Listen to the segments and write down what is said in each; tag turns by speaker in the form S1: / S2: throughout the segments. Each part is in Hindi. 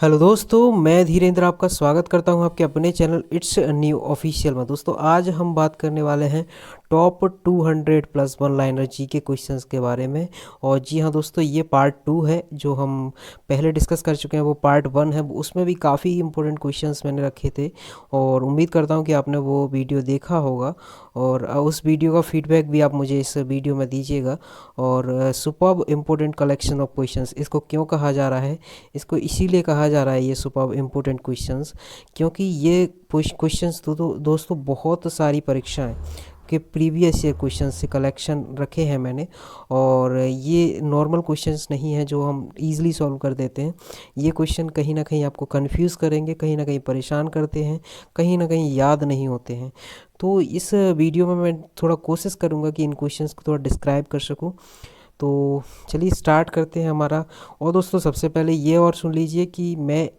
S1: हेलो दोस्तों, मैं धीरेन्द्र आपका स्वागत करता हूं आपके अपने चैनल इट्स न्यू ऑफिशियल में। दोस्तों आज हम बात करने वाले हैं टॉप 200 प्लस वन लाइनर जी के क्वेश्चंस के बारे में। और जी हाँ दोस्तों, ये पार्ट 2 है। जो हम पहले डिस्कस कर चुके हैं वो पार्ट 1 है। उसमें भी काफ़ी इंपॉर्टेंट क्वेश्चंस मैंने रखे थे और उम्मीद करता हूँ कि आपने वो वीडियो देखा होगा। और उस वीडियो का फीडबैक भी आप मुझे इस वीडियो में दीजिएगा। और superb important collection of questions इसको क्यों कहा जा रहा है? इसको इसीलिए कहा जा रहा है ये सुपर्ब इम्पोर्टेंट क्वेश्चंस, क्योंकि ये क्वेश्चंस तो दोस्तों बहुत सारी परीक्षाएं के प्रीवियस ईयर क्वेश्चन से कलेक्शन रखे हैं मैंने। और ये नॉर्मल क्वेश्चंस नहीं है जो हम इजीली सॉल्व कर देते हैं। ये क्वेश्चन कहीं ना कहीं आपको कंफ्यूज करेंगे, कहीं ना कहीं परेशान करते हैं, कहीं ना कहीं याद नहीं होते हैं। तो इस वीडियो में मैं थोड़ा कोशिश करूँगा कि इन क्वेश्चंस को थोड़ा डिस्क्राइब कर सकूँ। तो चलिए स्टार्ट करते हैं हमारा। और दोस्तों सबसे पहले ये और सुन लीजिए कि मैं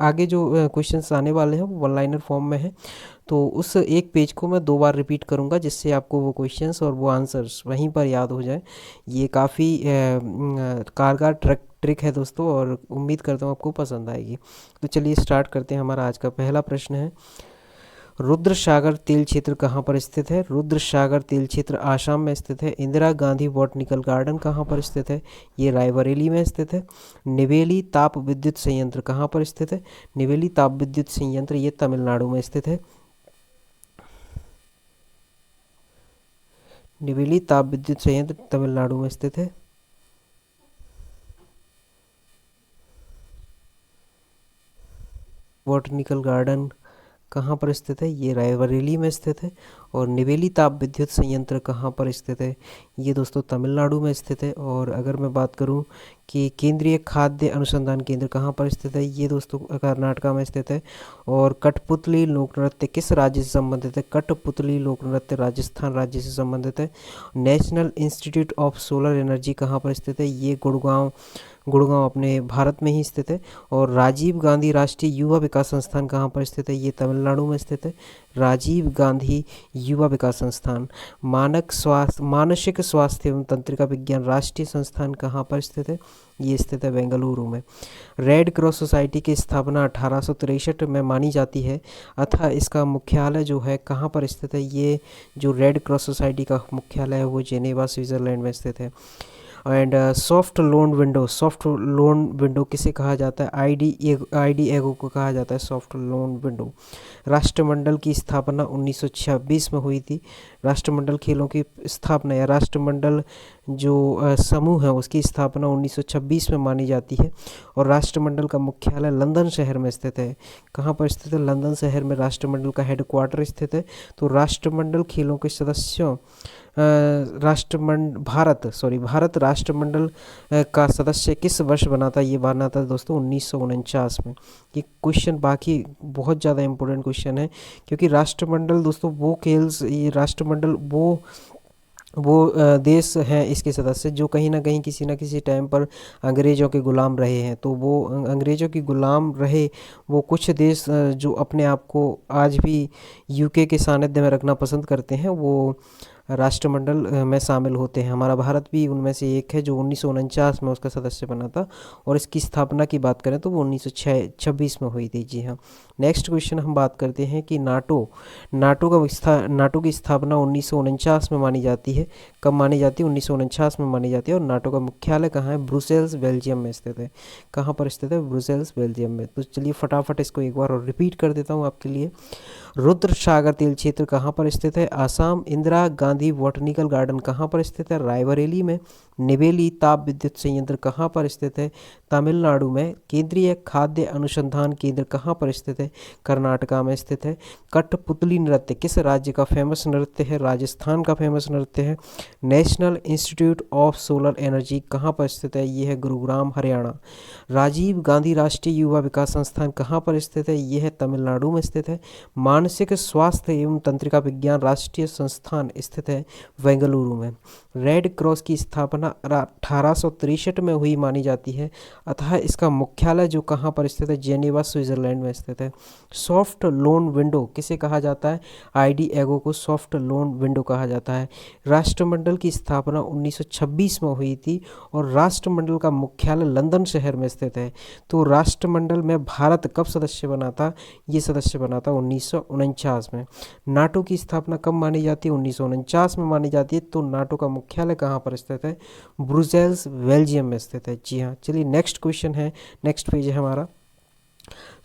S1: आगे जो क्वेश्चंस आने वाले हैं वो वन लाइनर फॉर्म में है। तो उस एक पेज को मैं 2 बार रिपीट करूंगा जिससे आपको वो क्वेश्चंस और वो आंसर्स वहीं पर याद हो जाए। ये काफ़ी कारगर ट्रिक है दोस्तों, और उम्मीद करता हूँ आपको पसंद आएगी। तो चलिए स्टार्ट करते हैं। हमारा आज का पहला प्रश्न है, रुद्रसागर तेल क्षेत्र कहाँ पर स्थित है? रुद्रसागर तेल क्षेत्र आसाम में स्थित है। इंदिरा गांधी बॉटनिकल गार्डन कहाँ पर स्थित है? ये रायबरेली में स्थित है। निवेली ताप विद्युत संयंत्र कहाँ पर स्थित है? निवेली ताप विद्युत संयंत्र ये तमिलनाडु में स्थित है। निवेली ताप विद्युत संयंत्र तमिलनाडु में स्थित है। बॉटनिकल गार्डन कहाँ पर स्थित है? ये रायबरेली में स्थित है। और निवेली ताप विद्युत संयंत्र कहाँ पर स्थित है? ये दोस्तों तमिलनाडु में स्थित है। और अगर मैं बात करूं कि केंद्रीय खाद्य अनुसंधान केंद्र कहाँ पर स्थित है, ये दोस्तों कर्नाटका में स्थित है। और कठपुतली लोक नृत्य किस राज्य से संबंधित है? कठपुतली लोक नृत्य राजस्थान राज्य से संबंधित है। National institute of solar energy कहाँ पर स्थित है? ये गुड़गांव अपने भारत में ही स्थित है। और राजीव गांधी राष्ट्रीय युवा विकास संस्थान कहाँ पर स्थित है? ये तमिलनाडु में स्थित है। राजीव गांधी युवा विकास संस्थान। मानसिक स्वास्थ्य एवं तंत्रिका विज्ञान राष्ट्रीय संस्थान कहाँ पर स्थित है? ये स्थित है बेंगलुरु में। रेड क्रॉस सोसाइटी की स्थापना 1863 में मानी जाती है, अतः इसका मुख्यालय जो है कहाँ पर स्थित है? ये जो रेड क्रॉस सोसाइटी का मुख्यालय है वो जेनेवा स्विट्जरलैंड में स्थित है। एंड सॉफ्ट लोन विंडो किसे कहा जाता है? आईडी एगो को कहा जाता है सॉफ्ट लोन विंडो। राष्ट्रमंडल की स्थापना 1926 में हुई थी। राष्ट्रमंडल खेलों की स्थापना या राष्ट्रमंडल जो समूह है उसकी स्थापना 1926 में मानी जाती है। और राष्ट्रमंडल का मुख्यालय लंदन शहर में स्थित है। कहाँ पर स्थित है? लंदन शहर में राष्ट्रमंडल का हेडक्वार्टर स्थित है। तो राष्ट्रमंडल खेलों के सदस्यों भारत राष्ट्रमंडल का सदस्य किस वर्ष बना था? ये बना था दोस्तों 1949 में। ये क्वेश्चन बाकी बहुत ज़्यादा इंपॉर्टेंट क्वेश्चन है, क्योंकि राष्ट्रमंडल दोस्तों ये राष्ट्रमंडल वो देश हैं इसके सदस्य जो कहीं ना कहीं किसी न किसी टाइम पर अंग्रेज़ों के ग़ुलाम रहे हैं। तो वो अंग्रेज़ों की ग़ुलाम रहे वो कुछ देश जो अपने आप को आज भी यूके के सानिध्य में रखना पसंद करते हैं, वो राष्ट्रमंडल में शामिल होते हैं। हमारा भारत भी उनमें से एक है जो 1949 में उसका सदस्य बना था। और इसकी स्थापना की बात करें तो वो 1926 में हुई थी। जी हाँ। नेक्स्ट क्वेश्चन हम बात करते हैं कि नाटो की स्थापना 1949 में मानी जाती है। कब मानी जाती है? 1949 में मानी जाती है। और नाटो का मुख्यालय कहाँ है? ब्रुसेल्स बेल्जियम में स्थित है। कहाँ पर स्थित है? ब्रुसेल्स बेल्जियम में। तो चलिए फटाफट इसको एक बार और रिपीट कर देता हूँ आपके लिए। रुद्रसागर तेल क्षेत्र कहाँ पर स्थित है? आसाम। इंदिरा गांधी बॉटनिकल गार्डन कहाँ पर स्थित है? रायबरेली में। निवेली ताप विद्युत संयंत्र कहाँ पर स्थित है? तमिलनाडु में। केंद्रीय खाद्य अनुसंधान केंद्र कहाँ पर स्थित है? कर्नाटका में स्थित है। कठपुतली नृत्य किस राज्य का फेमस नृत्य है? राजस्थान का फेमस नृत्य है। National institute of solar energy कहाँ पर स्थित है? ये है गुरुग्राम हरियाणा। राजीव गांधी राष्ट्रीय युवा विकास संस्थान कहाँ पर स्थित है? ये है तमिलनाडु में स्थित है। मानसिक स्वास्थ्य एवं तंत्रिका विज्ञान राष्ट्रीय संस्थान स्थित है बेंगलुरु में। रेड क्रॉस की स्थापना स्थापना 1863 में हुई मानी जाती है। अतः इसका मुख्यालय जो कहाँ पर स्थित है, जेनेवा स्विट्जरलैंड में स्थित है। सॉफ्ट लोन विंडो किसे कहा जाता है, आईडी एगो को सॉफ्ट लोन विंडो कहा जाता है। राष्ट्रमंडल की स्थापना 1926 में हुई थी और राष्ट्रमंडल का मुख्यालय लंदन शहर में स्थित है। तो राष्ट्रमंडल में भारत कब सदस्य बना था, ये सदस्य बना था 1949 में। नाटो की स्थापना कब मानी जाती है, 1949 में मानी जाती है। तो नाटो का मुख्यालय कहाँ पर स्थित है, ब्रुसेल्स बेल्जियम में स्थित है। जी हाँ, चलिए नेक्स्ट क्वेश्चन है, नेक्स्ट पेज है हमारा।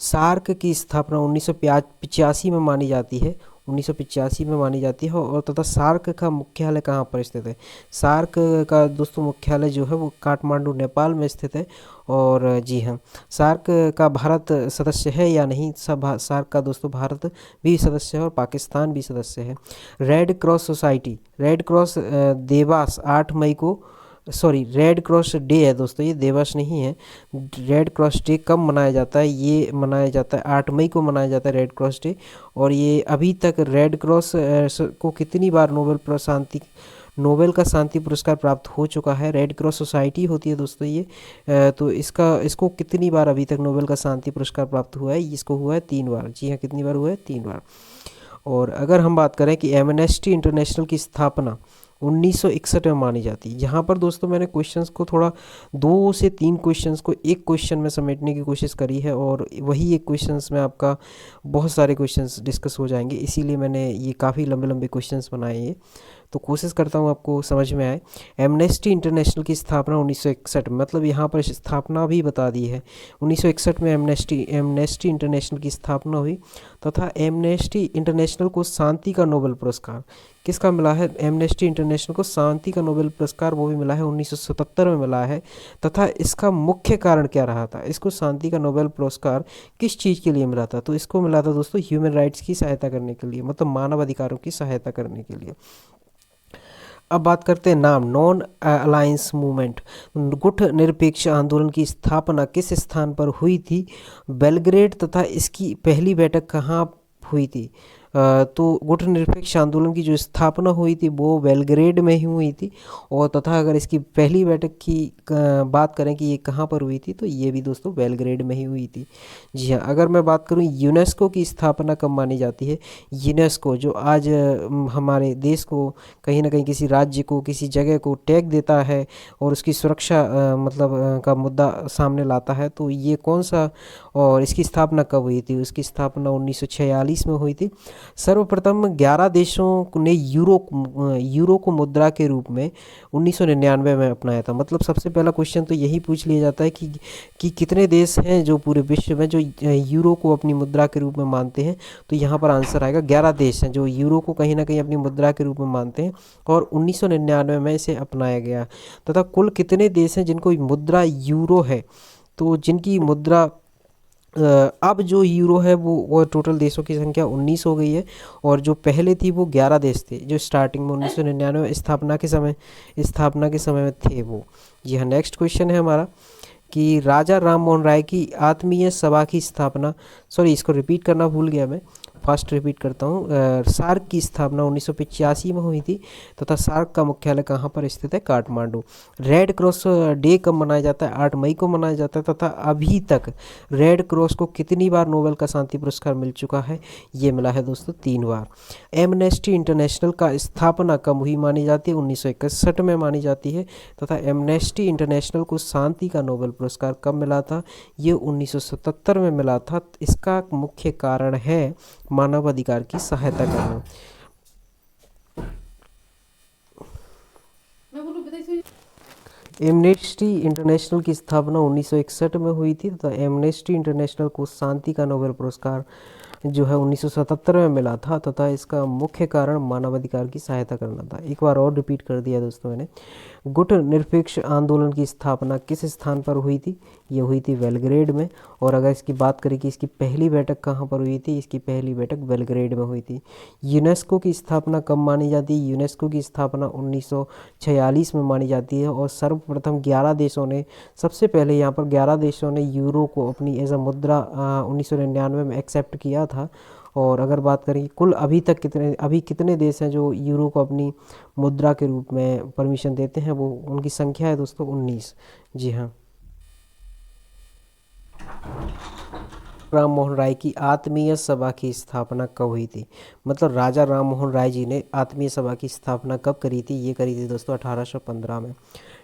S1: सार्क की स्थापना 1985 में मानी जाती है, 1985 में मानी जाती है। और तथा सार्क का मुख्यालय कहाँ पर स्थित है, सार्क का दोस्तों मुख्यालय जो है वो काठमांडू नेपाल में स्थित है। और जी हाँ, सार्क का भारत सदस्य है या नहीं, सब सार्क का दोस्तों भारत भी सदस्य है और पाकिस्तान भी सदस्य है। Red cross society, red cross Dewas 8 मई को, सॉरी रेड क्रॉस डे है दोस्तों, ये दिवस नहीं है। रेड क्रॉस डे कब मनाया जाता है, ये मनाया जाता है 8 मई को मनाया जाता है रेड क्रॉस डे। और ये अभी तक रेड क्रॉस को कितनी बार नोबेल का शांति पुरस्कार प्राप्त हो चुका है। रेड क्रॉस सोसाइटी होती है दोस्तों ये, तो इसको कितनी बार अभी तक नोबेल का शांति पुरस्कार प्राप्त हुआ है, इसको हुआ है 3 बार। जी हाँ, कितनी बार हुआ है, 3 बार। और अगर हम बात करें कि एमनेस्टी इंटरनेशनल की स्थापना 1961 में मानी जाती है। यहाँ पर दोस्तों मैंने क्वेश्चंस को थोड़ा 2 से 3 क्वेश्चंस को एक क्वेश्चन में समेटने की कोशिश करी है और वही एक क्वेश्चंस में आपका बहुत सारे क्वेश्चंस डिस्कस हो जाएंगे, इसीलिए मैंने ये काफ़ी लंबे लंबे क्वेश्चंस बनाए हैं। तो कोशिश करता हूँ आपको समझ में आए। एमनेस्टी इंटरनेशनल की स्थापना 1961 में, मतलब यहाँ पर स्थापना भी बता दी है। 1961 में एमनेस्टी इंटरनेशनल की स्थापना हुई तथा एमनेस्टी इंटरनेशनल को शांति का नोबेल पुरस्कार किसका मिला है, एमनेस्टी इंटरनेशनल को शांति का नोबेल पुरस्कार वो भी मिला है 1977 में मिला है। तथा इसका मुख्य कारण क्या रहा था, इसको शांति का नोबेल पुरस्कार किस चीज़ के लिए मिला था, तो इसको मिला था दोस्तों ह्यूमन राइट्स की सहायता करने के लिए, मतलब मानव अधिकारों की सहायता करने के लिए। अब बात करते हैं नाम, नॉन अलायंस मूवमेंट, गुट निरपेक्ष आंदोलन की स्थापना किस स्थान पर हुई थी, बेलग्रेड। तथा इसकी पहली बैठक कहाँ हुई थी, तो गुट निरपेक्ष आंदोलन की जो स्थापना हुई थी वो बेलग्रेड में ही हुई थी। और तथा अगर इसकी पहली बैठक की बात करें कि ये कहाँ पर हुई थी, तो ये भी दोस्तों बेलग्रेड में ही हुई थी। जी हाँ, अगर मैं बात करूँ यूनेस्को की स्थापना कब मानी जाती है, यूनेस्को जो आज हमारे देश को कहीं ना कहीं किसी राज्य को किसी जगह को टैग देता है और उसकी सुरक्षा का मुद्दा सामने लाता है, तो ये कौन सा, और इसकी स्थापना कब हुई थी, उसकी स्थापना 1946 में हुई थी। सर्वप्रथम 11 देशों ने यूरो को मुद्रा के रूप में 1999 में अपनाया था। मतलब सबसे पहला क्वेश्चन तो यही पूछ लिया जाता है कि कितने देश हैं जो पूरे विश्व में जो यूरो को अपनी मुद्रा के रूप में मानते हैं, तो यहाँ पर आंसर आएगा 11 देश हैं जो यूरो को कहीं ना कहीं अपनी मुद्रा के रूप में मानते हैं और 1999 में इसे अपनाया गया। तथा कुल कितने देश हैं जिनको मुद्रा यूरो है, तो जिनकी मुद्रा अब जो यूरो है वो टोटल देशों की संख्या 19 हो गई है और जो पहले थी वो 11 देश थे जो स्टार्टिंग में 1999 स्थापना के समय में थे वो। जी हाँ, नेक्स्ट क्वेश्चन है हमारा कि राजा राम मोहन राय की आत्मीय सभा की स्थापना, सॉरी इसको रिपीट करना भूल गया मैं, फास्ट रिपीट करता हूँ। सार्क की स्थापना 1985 में हुई थी तथा सार्क का मुख्यालय कहाँ पर स्थित है, काठमांडू। रेड क्रॉस डे कब मनाया जाता है, 8 मई को मनाया जाता है तथा अभी तक रेड क्रॉस को कितनी बार नोबेल का शांति पुरस्कार मिल चुका है, ये मिला है दोस्तों 3 बार। एमनेस्टी इंटरनेशनल का स्थापना कब हुई मानी जाती है, 1961 में मानी जाती है तथा एमनेस्टी इंटरनेशनल को शांति का नोबेल पुरस्कार कब मिला था, ये 1977 में मिला था। इसका मुख्य कारण है मानव अधिकार की सहायता करना। एमनेस्टी इंटरनेशनल की स्थापना 1961 में हुई थी तथा एमनेस्टी इंटरनेशनल को शांति का नोबेल पुरस्कार जो है 1977 में मिला था तथा इसका मुख्य कारण मानवाधिकार की सहायता करना था। एक बार और रिपीट कर दिया दोस्तों मैंने। गुट निरपेक्ष आंदोलन की स्थापना किस स्थान पर हुई थी, ये हुई थी बेलग्रेड में। और अगर इसकी बात करें कि इसकी पहली बैठक कहाँ पर हुई थी, इसकी पहली बैठक बेलग्रेड में हुई थी। यूनेस्को की स्थापना कब मानी जाती है, यूनेस्को की स्थापना 1946 में मानी जाती है और सर्वप्रथम 11 देशों ने, सबसे पहले यहाँ पर 11 देशों ने यूरो को अपनी एज अ मुद्रा 1999 में एक्सेप्ट किया था और अगर बात करें कि कुल अभी कितने देश हैं जो यूरो को अपनी मुद्रा के रूप में परमिशन देते हैं, वो उनकी संख्या है दोस्तों 19। जी हाँ। राम मोहन राय की आत्मीय सभा की स्थापना कब हुई थी? मतलब राजा राम मोहन राय जी ने आत्मीय सभा की स्थापना कब करी थी? ये करी थी दोस्तों 1815 में।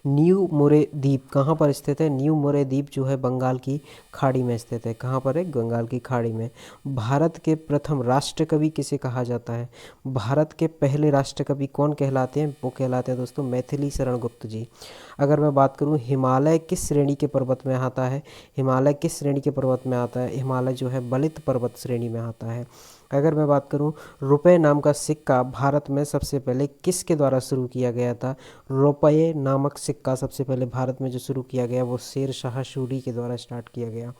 S1: न्यू मोरे द्वीप कहाँ पर स्थित है? न्यू मोरे द्वीप जो है बंगाल की खाड़ी में स्थित है। कहाँ पर है? बंगाल की खाड़ी में। भारत के प्रथम राष्ट्रकवि किसे कहा जाता है? भारत के पहले राष्ट्रकवि कौन कहलाते हैं? वो कहलाते हैं दोस्तों मैथिली शरण गुप्त जी। अगर मैं बात करूँ हिमालय किस श्रेणी के पर्वत में आता है? हिमालय किस श्रेणी के पर्वत में आता है? हिमालय जो है बलित पर्वत श्रेणी में आता है। अगर मैं बात करूं रुपए नाम का सिक्का भारत में सबसे पहले किसके द्वारा शुरू किया गया था? रुपये नामक सिक्का सबसे पहले भारत में जो शुरू किया गया वो शेर शाह सूरी के द्वारा स्टार्ट किया गया।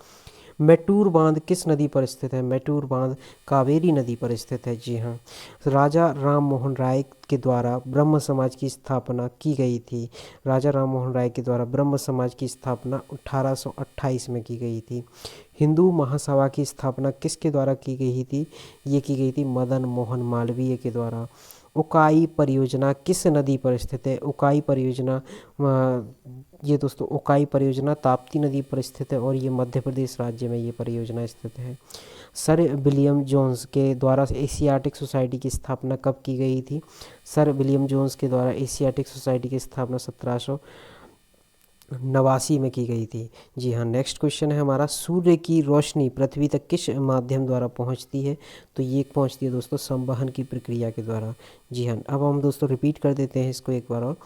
S1: मैटूर बांध किस नदी पर स्थित है? मैटूर बांध कावेरी नदी पर स्थित है। जी हाँ। राजा राम मोहन राय के द्वारा ब्रह्म समाज की स्थापना की गई थी। राजा राम मोहन राय के द्वारा ब्रह्म समाज की स्थापना 1828 में की गई थी। हिंदू महासभा की स्थापना किसके द्वारा की गई थी? ये की गई थी मदन मोहन मालवीय के द्वारा। उकाई परियोजना किस नदी पर स्थित है? उकाई परियोजना ये दोस्तों उकाई परियोजना ताप्ती नदी पर स्थित है और ये मध्य प्रदेश राज्य में ये परियोजना स्थित है। सर विलियम जोन्स के द्वारा एशियाटिक सोसाइटी की स्थापना कब की गई थी? सर विलियम जोन्स के द्वारा एशियाटिक सोसाइटी की स्थापना 1789 में की गई थी। जी हाँ। नेक्स्ट क्वेश्चन है हमारा, सूर्य की रोशनी पृथ्वी तक किस माध्यम द्वारा पहुंचती है? तो ये पहुंचती है दोस्तों संवहन की प्रक्रिया के द्वारा। जी हाँ। अब हम दोस्तों रिपीट कर देते हैं इसको एक बार और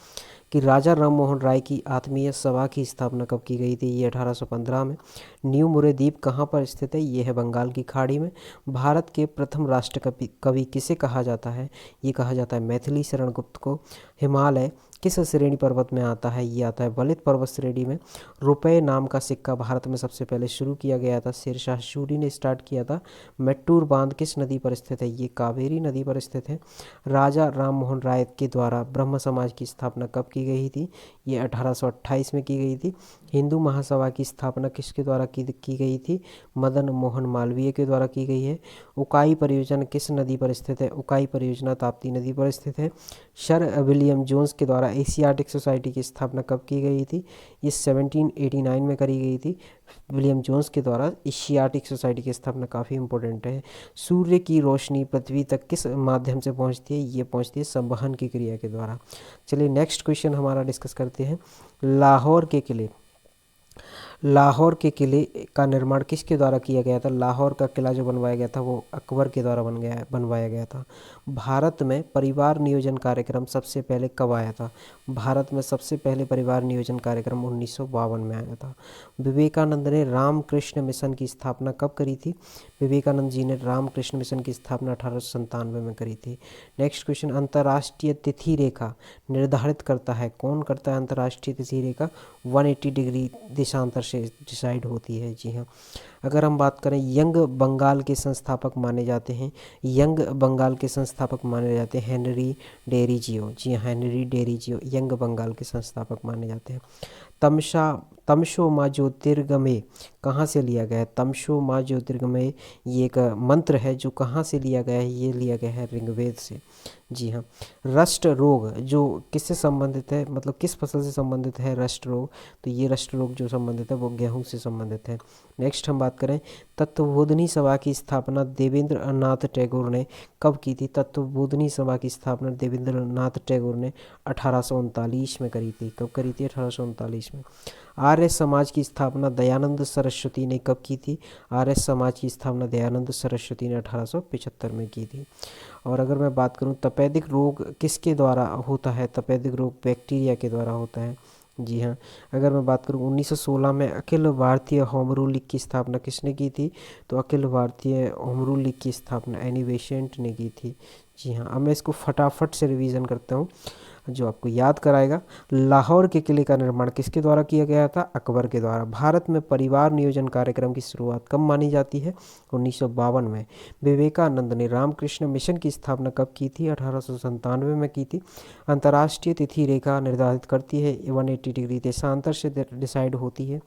S1: कि राजा राम मोहन राय की आत्मीय सभा की स्थापना कब की गई थी? ये 1815 में। न्यू मोरे द्वीप कहाँ पर स्थित है? ये है बंगाल की खाड़ी में। भारत के प्रथम राष्ट्रकवि कवि किसे कहा जाता है? ये कहा जाता है मैथिली शरण गुप्त को। हिमालय किस श्रेणी पर्वत में आता है? ये आता है बलित पर्वत श्रेणी में। रुपए नाम का सिक्का भारत में सबसे पहले शुरू किया गया था, शेर शाह सूरी ने स्टार्ट किया था। मैटूर बांध किस नदी पर स्थित है? ये कावेरी नदी पर स्थित है। राजा राम मोहन राय के द्वारा ब्रह्म समाज की स्थापना कब की गई थी? ये 1828 में की गई थी। हिंदू महासभा की स्थापना किसके द्वारा की गई थी? मदन मोहन मालवीय के द्वारा की गई है। उकाई परियोजना किस नदी पर स्थित है? उकाई परियोजना ताप्ती नदी पर स्थित है। सर विलियम जोन्स के द्वारा एशियाटिक सोसाइटी की स्थापना कब की गई थी? ये 1789 में करी गई थी। विलियम जोन्स के द्वारा एशियाटिक सोसाइटी की स्थापना काफ़ी इंपॉर्टेंट है। सूर्य की रोशनी पृथ्वी तक किस माध्यम से पहुंचती है? ये पहुंचती है संवहन की क्रिया के द्वारा। चलिए नेक्स्ट क्वेश्चन हमारा डिस्कस करते हैं। लाहौर के किले का निर्माण किसके द्वारा किया गया था? लाहौर का किला जो बनवाया गया था वो अकबर के द्वारा बनवाया गया था। भारत में परिवार नियोजन कार्यक्रम सबसे पहले कब आया था? भारत में सबसे पहले परिवार नियोजन कार्यक्रम 1952 में आया था। विवेकानंद ने रामकृष्ण मिशन की स्थापना कब करी थी? विवेकानंद जी ने रामकृष्ण मिशन की स्थापना 1897 में करी थी। नेक्स्ट क्वेश्चन, अंतर्राष्ट्रीय तिथि रेखा निर्धारित करता है कौन करता है? अंतर्राष्ट्रीय तिथि रेखा 180 डिग्री देशांतर से डिसाइड होती है। जी हाँ। अगर हम बात करें यंग बंगाल के संस्थापक माने जाते हैं, हेनरी डेरीजियो। जी हाँ, हेनरी डेरीजियो यंग बंगाल के संस्थापक माने जाते हैं। तमशो मा ज्योतिर्गमय कहाँ से लिया गया है? तमशो मा ज्योतिर्गमय ये एक मंत्र है जो कहाँ से लिया गया है? ये लिया गया है ऋग्वेद से। जी हाँ। रस्ट रोग जो किससे संबंधित है, मतलब किस फसल से संबंधित है रस्ट रोग? तो ये रस्ट रोग जो संबंधित है वो गेहूं से संबंधित है। नेक्स्ट हम बात करें तत्वबोधिनी सभा की स्थापना देवेंद्र नाथ टैगोर ने कब की थी? तत्वबोधिनी सभा की स्थापना देवेंद्र नाथ टैगोर ने 1839 में करी थी। कब करी थी? 1839 में। आर्य समाज की स्थापना दयानंद सरस्वती ने कब की थी? आर्य समाज की स्थापना दयानंद सरस्वती ने 1875 में की थी। और अगर मैं बात करूं तपेदिक रोग किसके द्वारा होता है? तपेदिक रोग बैक्टीरिया के द्वारा होता है। जी हाँ। अगर मैं बात करूं 1916 में Akhil Bharatiya home rule league की स्थापना किसने की थी? तो Akhil Bharatiya home rule league की स्थापना एनी बेसेंट ने की थी। जी हाँ। अब मैं इसको फटाफट से रिवीजन करता हूँ। जो आपको याद कराएगा। लाहौर के किले का निर्माण किसके द्वारा किया गया था? अकबर के द्वारा। भारत में परिवार नियोजन कार्यक्रम की शुरुआत कब मानी जाती है? 1952 में। विवेकानंद ने रामकृष्ण मिशन की स्थापना कब की थी? 1897 में की थी। अंतर्राष्ट्रीय तिथि रेखा निर्धारित करती है 180 डिग्री देशांतर से डिसाइड होती है।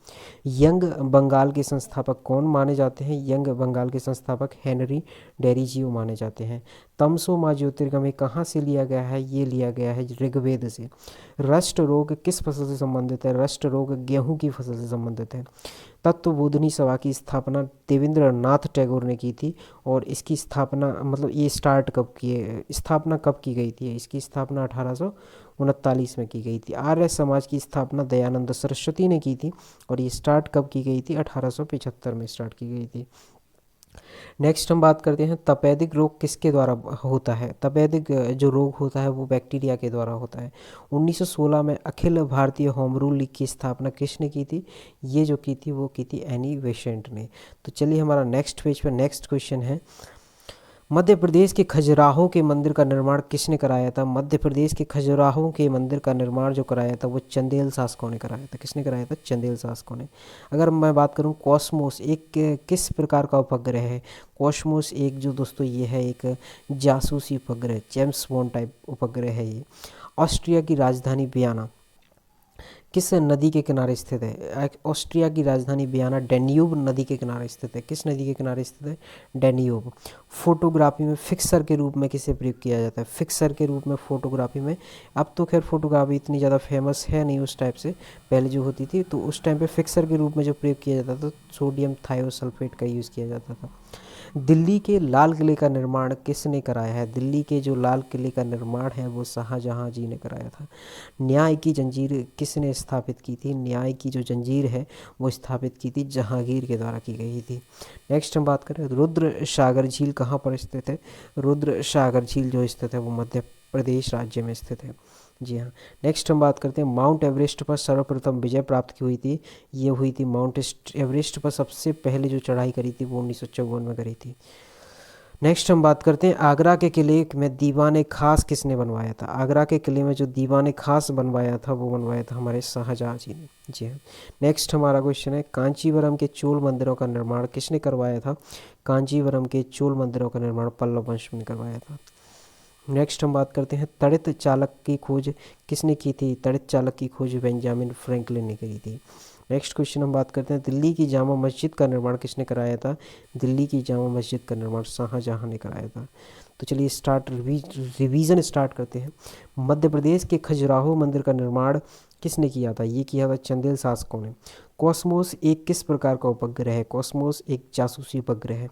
S1: यंग बंगाल के संस्थापक कौन माने जाते हैं? यंग बंगाल के संस्थापक हेनरी डेरिजियो माने जाते हैं। तमसो मां ज्योतिर्गमय कहाँ से लिया गया है? ये लिया गया है ऋग्वेद से। रस्ट रोग किस फसल से संबंधित है? रस्ट रोग गेहूं की फसल से संबंधित है। तत्वबोधिनी सभा की स्थापना देवेंद्रनाथ टैगोर ने की थी और इसकी स्थापना मतलब ये स्टार्ट कब किए स्थापना कब की गई थी? इसकी स्थापना 1839 में की गई थी। आर्य समाज की स्थापना दयानंद सरस्वती ने की थी और ये स्टार्ट कब की गई थी? 1875 में स्टार्ट की गई थी। नेक्स्ट हम बात करते हैं तपेदिक रोग किसके द्वारा होता है? तपेदिक जो रोग होता है वो बैक्टीरिया के द्वारा होता है। 1916 में Akhil Bharatiya home rule league की स्थापना किसने की थी? ये जो की थी वो की थी एनी बेसेंट ने। तो चलिए हमारा नेक्स्ट पेज पर नेक्स्ट क्वेश्चन है, मध्य प्रदेश के खजुराहो के मंदिर का निर्माण किसने कराया था? मध्य प्रदेश के खजुराहो के मंदिर का निर्माण जो कराया था वो चंदेल शासकों ने कराया था। किसने कराया था? चंदेल शासकों ने। अगर मैं बात करूं कॉस्मोस एक किस प्रकार का उपग्रह है? कॉस्मोस एक जो दोस्तों ये है एक जासूसी उपग्रह, जेम्स बॉन्ड टाइप उपग्रह है ये। ऑस्ट्रिया की राजधानी वियना किस नदी के किनारे स्थित है? ऑस्ट्रिया की राजधानी वियना डैन्यूब नदी के किनारे स्थित है। किस नदी के किनारे स्थित है? डैन्यूब। फोटोग्राफी में फिक्सर के रूप में किसे प्रयोग किया जाता है? फिक्सर के रूप में फोटोग्राफी में, अब तो खैर फोटोग्राफी इतनी ज़्यादा फेमस है नहीं उस टाइप से, पहले जो होती थी तो उस टाइम पे फिक्सर के रूप में जो प्रयोग किया जाता था सोडियम थायोसल्फेट का यूज़ किया जाता था। दिल्ली के लाल किले का निर्माण किसने कराया है? दिल्ली के जो लाल किले का निर्माण है वो शाहजहां जी ने कराया था। न्याय की जंजीर किसने स्थापित की थी? न्याय की जो जंजीर है वो स्थापित की थी जहांगीर के द्वारा की गई थी। नेक्स्ट हम बात करें रुद्र सागर झील कहाँ पर स्थित है? रुद्र सागर झील जो स्थित है वो मध्य प्रदेश राज्य में स्थित है। जी हाँ। नेक्स्ट हम बात करते हैं माउंट एवरेस्ट पर सर्वप्रथम विजय प्राप्त की हुई थी। ये हुई थी माउंट एवरेस्ट पर सबसे पहले जो चढ़ाई करी थी वो 1954 में करी थी। नेक्स्ट हम बात करते हैं आगरा के किले में दीवाने खास किसने बनवाया था? आगरा के किले में जो दीवाने खास बनवाया था वो बनवाया था हमारे शाहजहां जी ने। जी हाँ। नेक्स्ट हमारा क्वेश्चन है कांचीवरम के चोल मंदिरों का निर्माण किसने करवाया था? कांचीवरम के चोल मंदिरों का निर्माण पल्लव वंश ने करवाया था। नेक्स्ट हम बात करते हैं तड़ित चालक की खोज किसने की थी? तड़ित चालक की खोज बेंजामिन फ्रैंकलिन ने करी थी। नेक्स्ट क्वेश्चन हम बात करते हैं दिल्ली की जामा मस्जिद का निर्माण किसने कराया था? दिल्ली की जामा मस्जिद का निर्माण शाहजहां ने कराया था। तो चलिए रिवीजन स्टार्ट करते हैं। मध्य प्रदेश के खजुराहो मंदिर का निर्माण किसने किया था? ये किया था चंदेल शासकों ने। कॉस्मोस एक किस प्रकार का उपग्रह है? कॉस्मोस एक जासूसी उपग्रह है।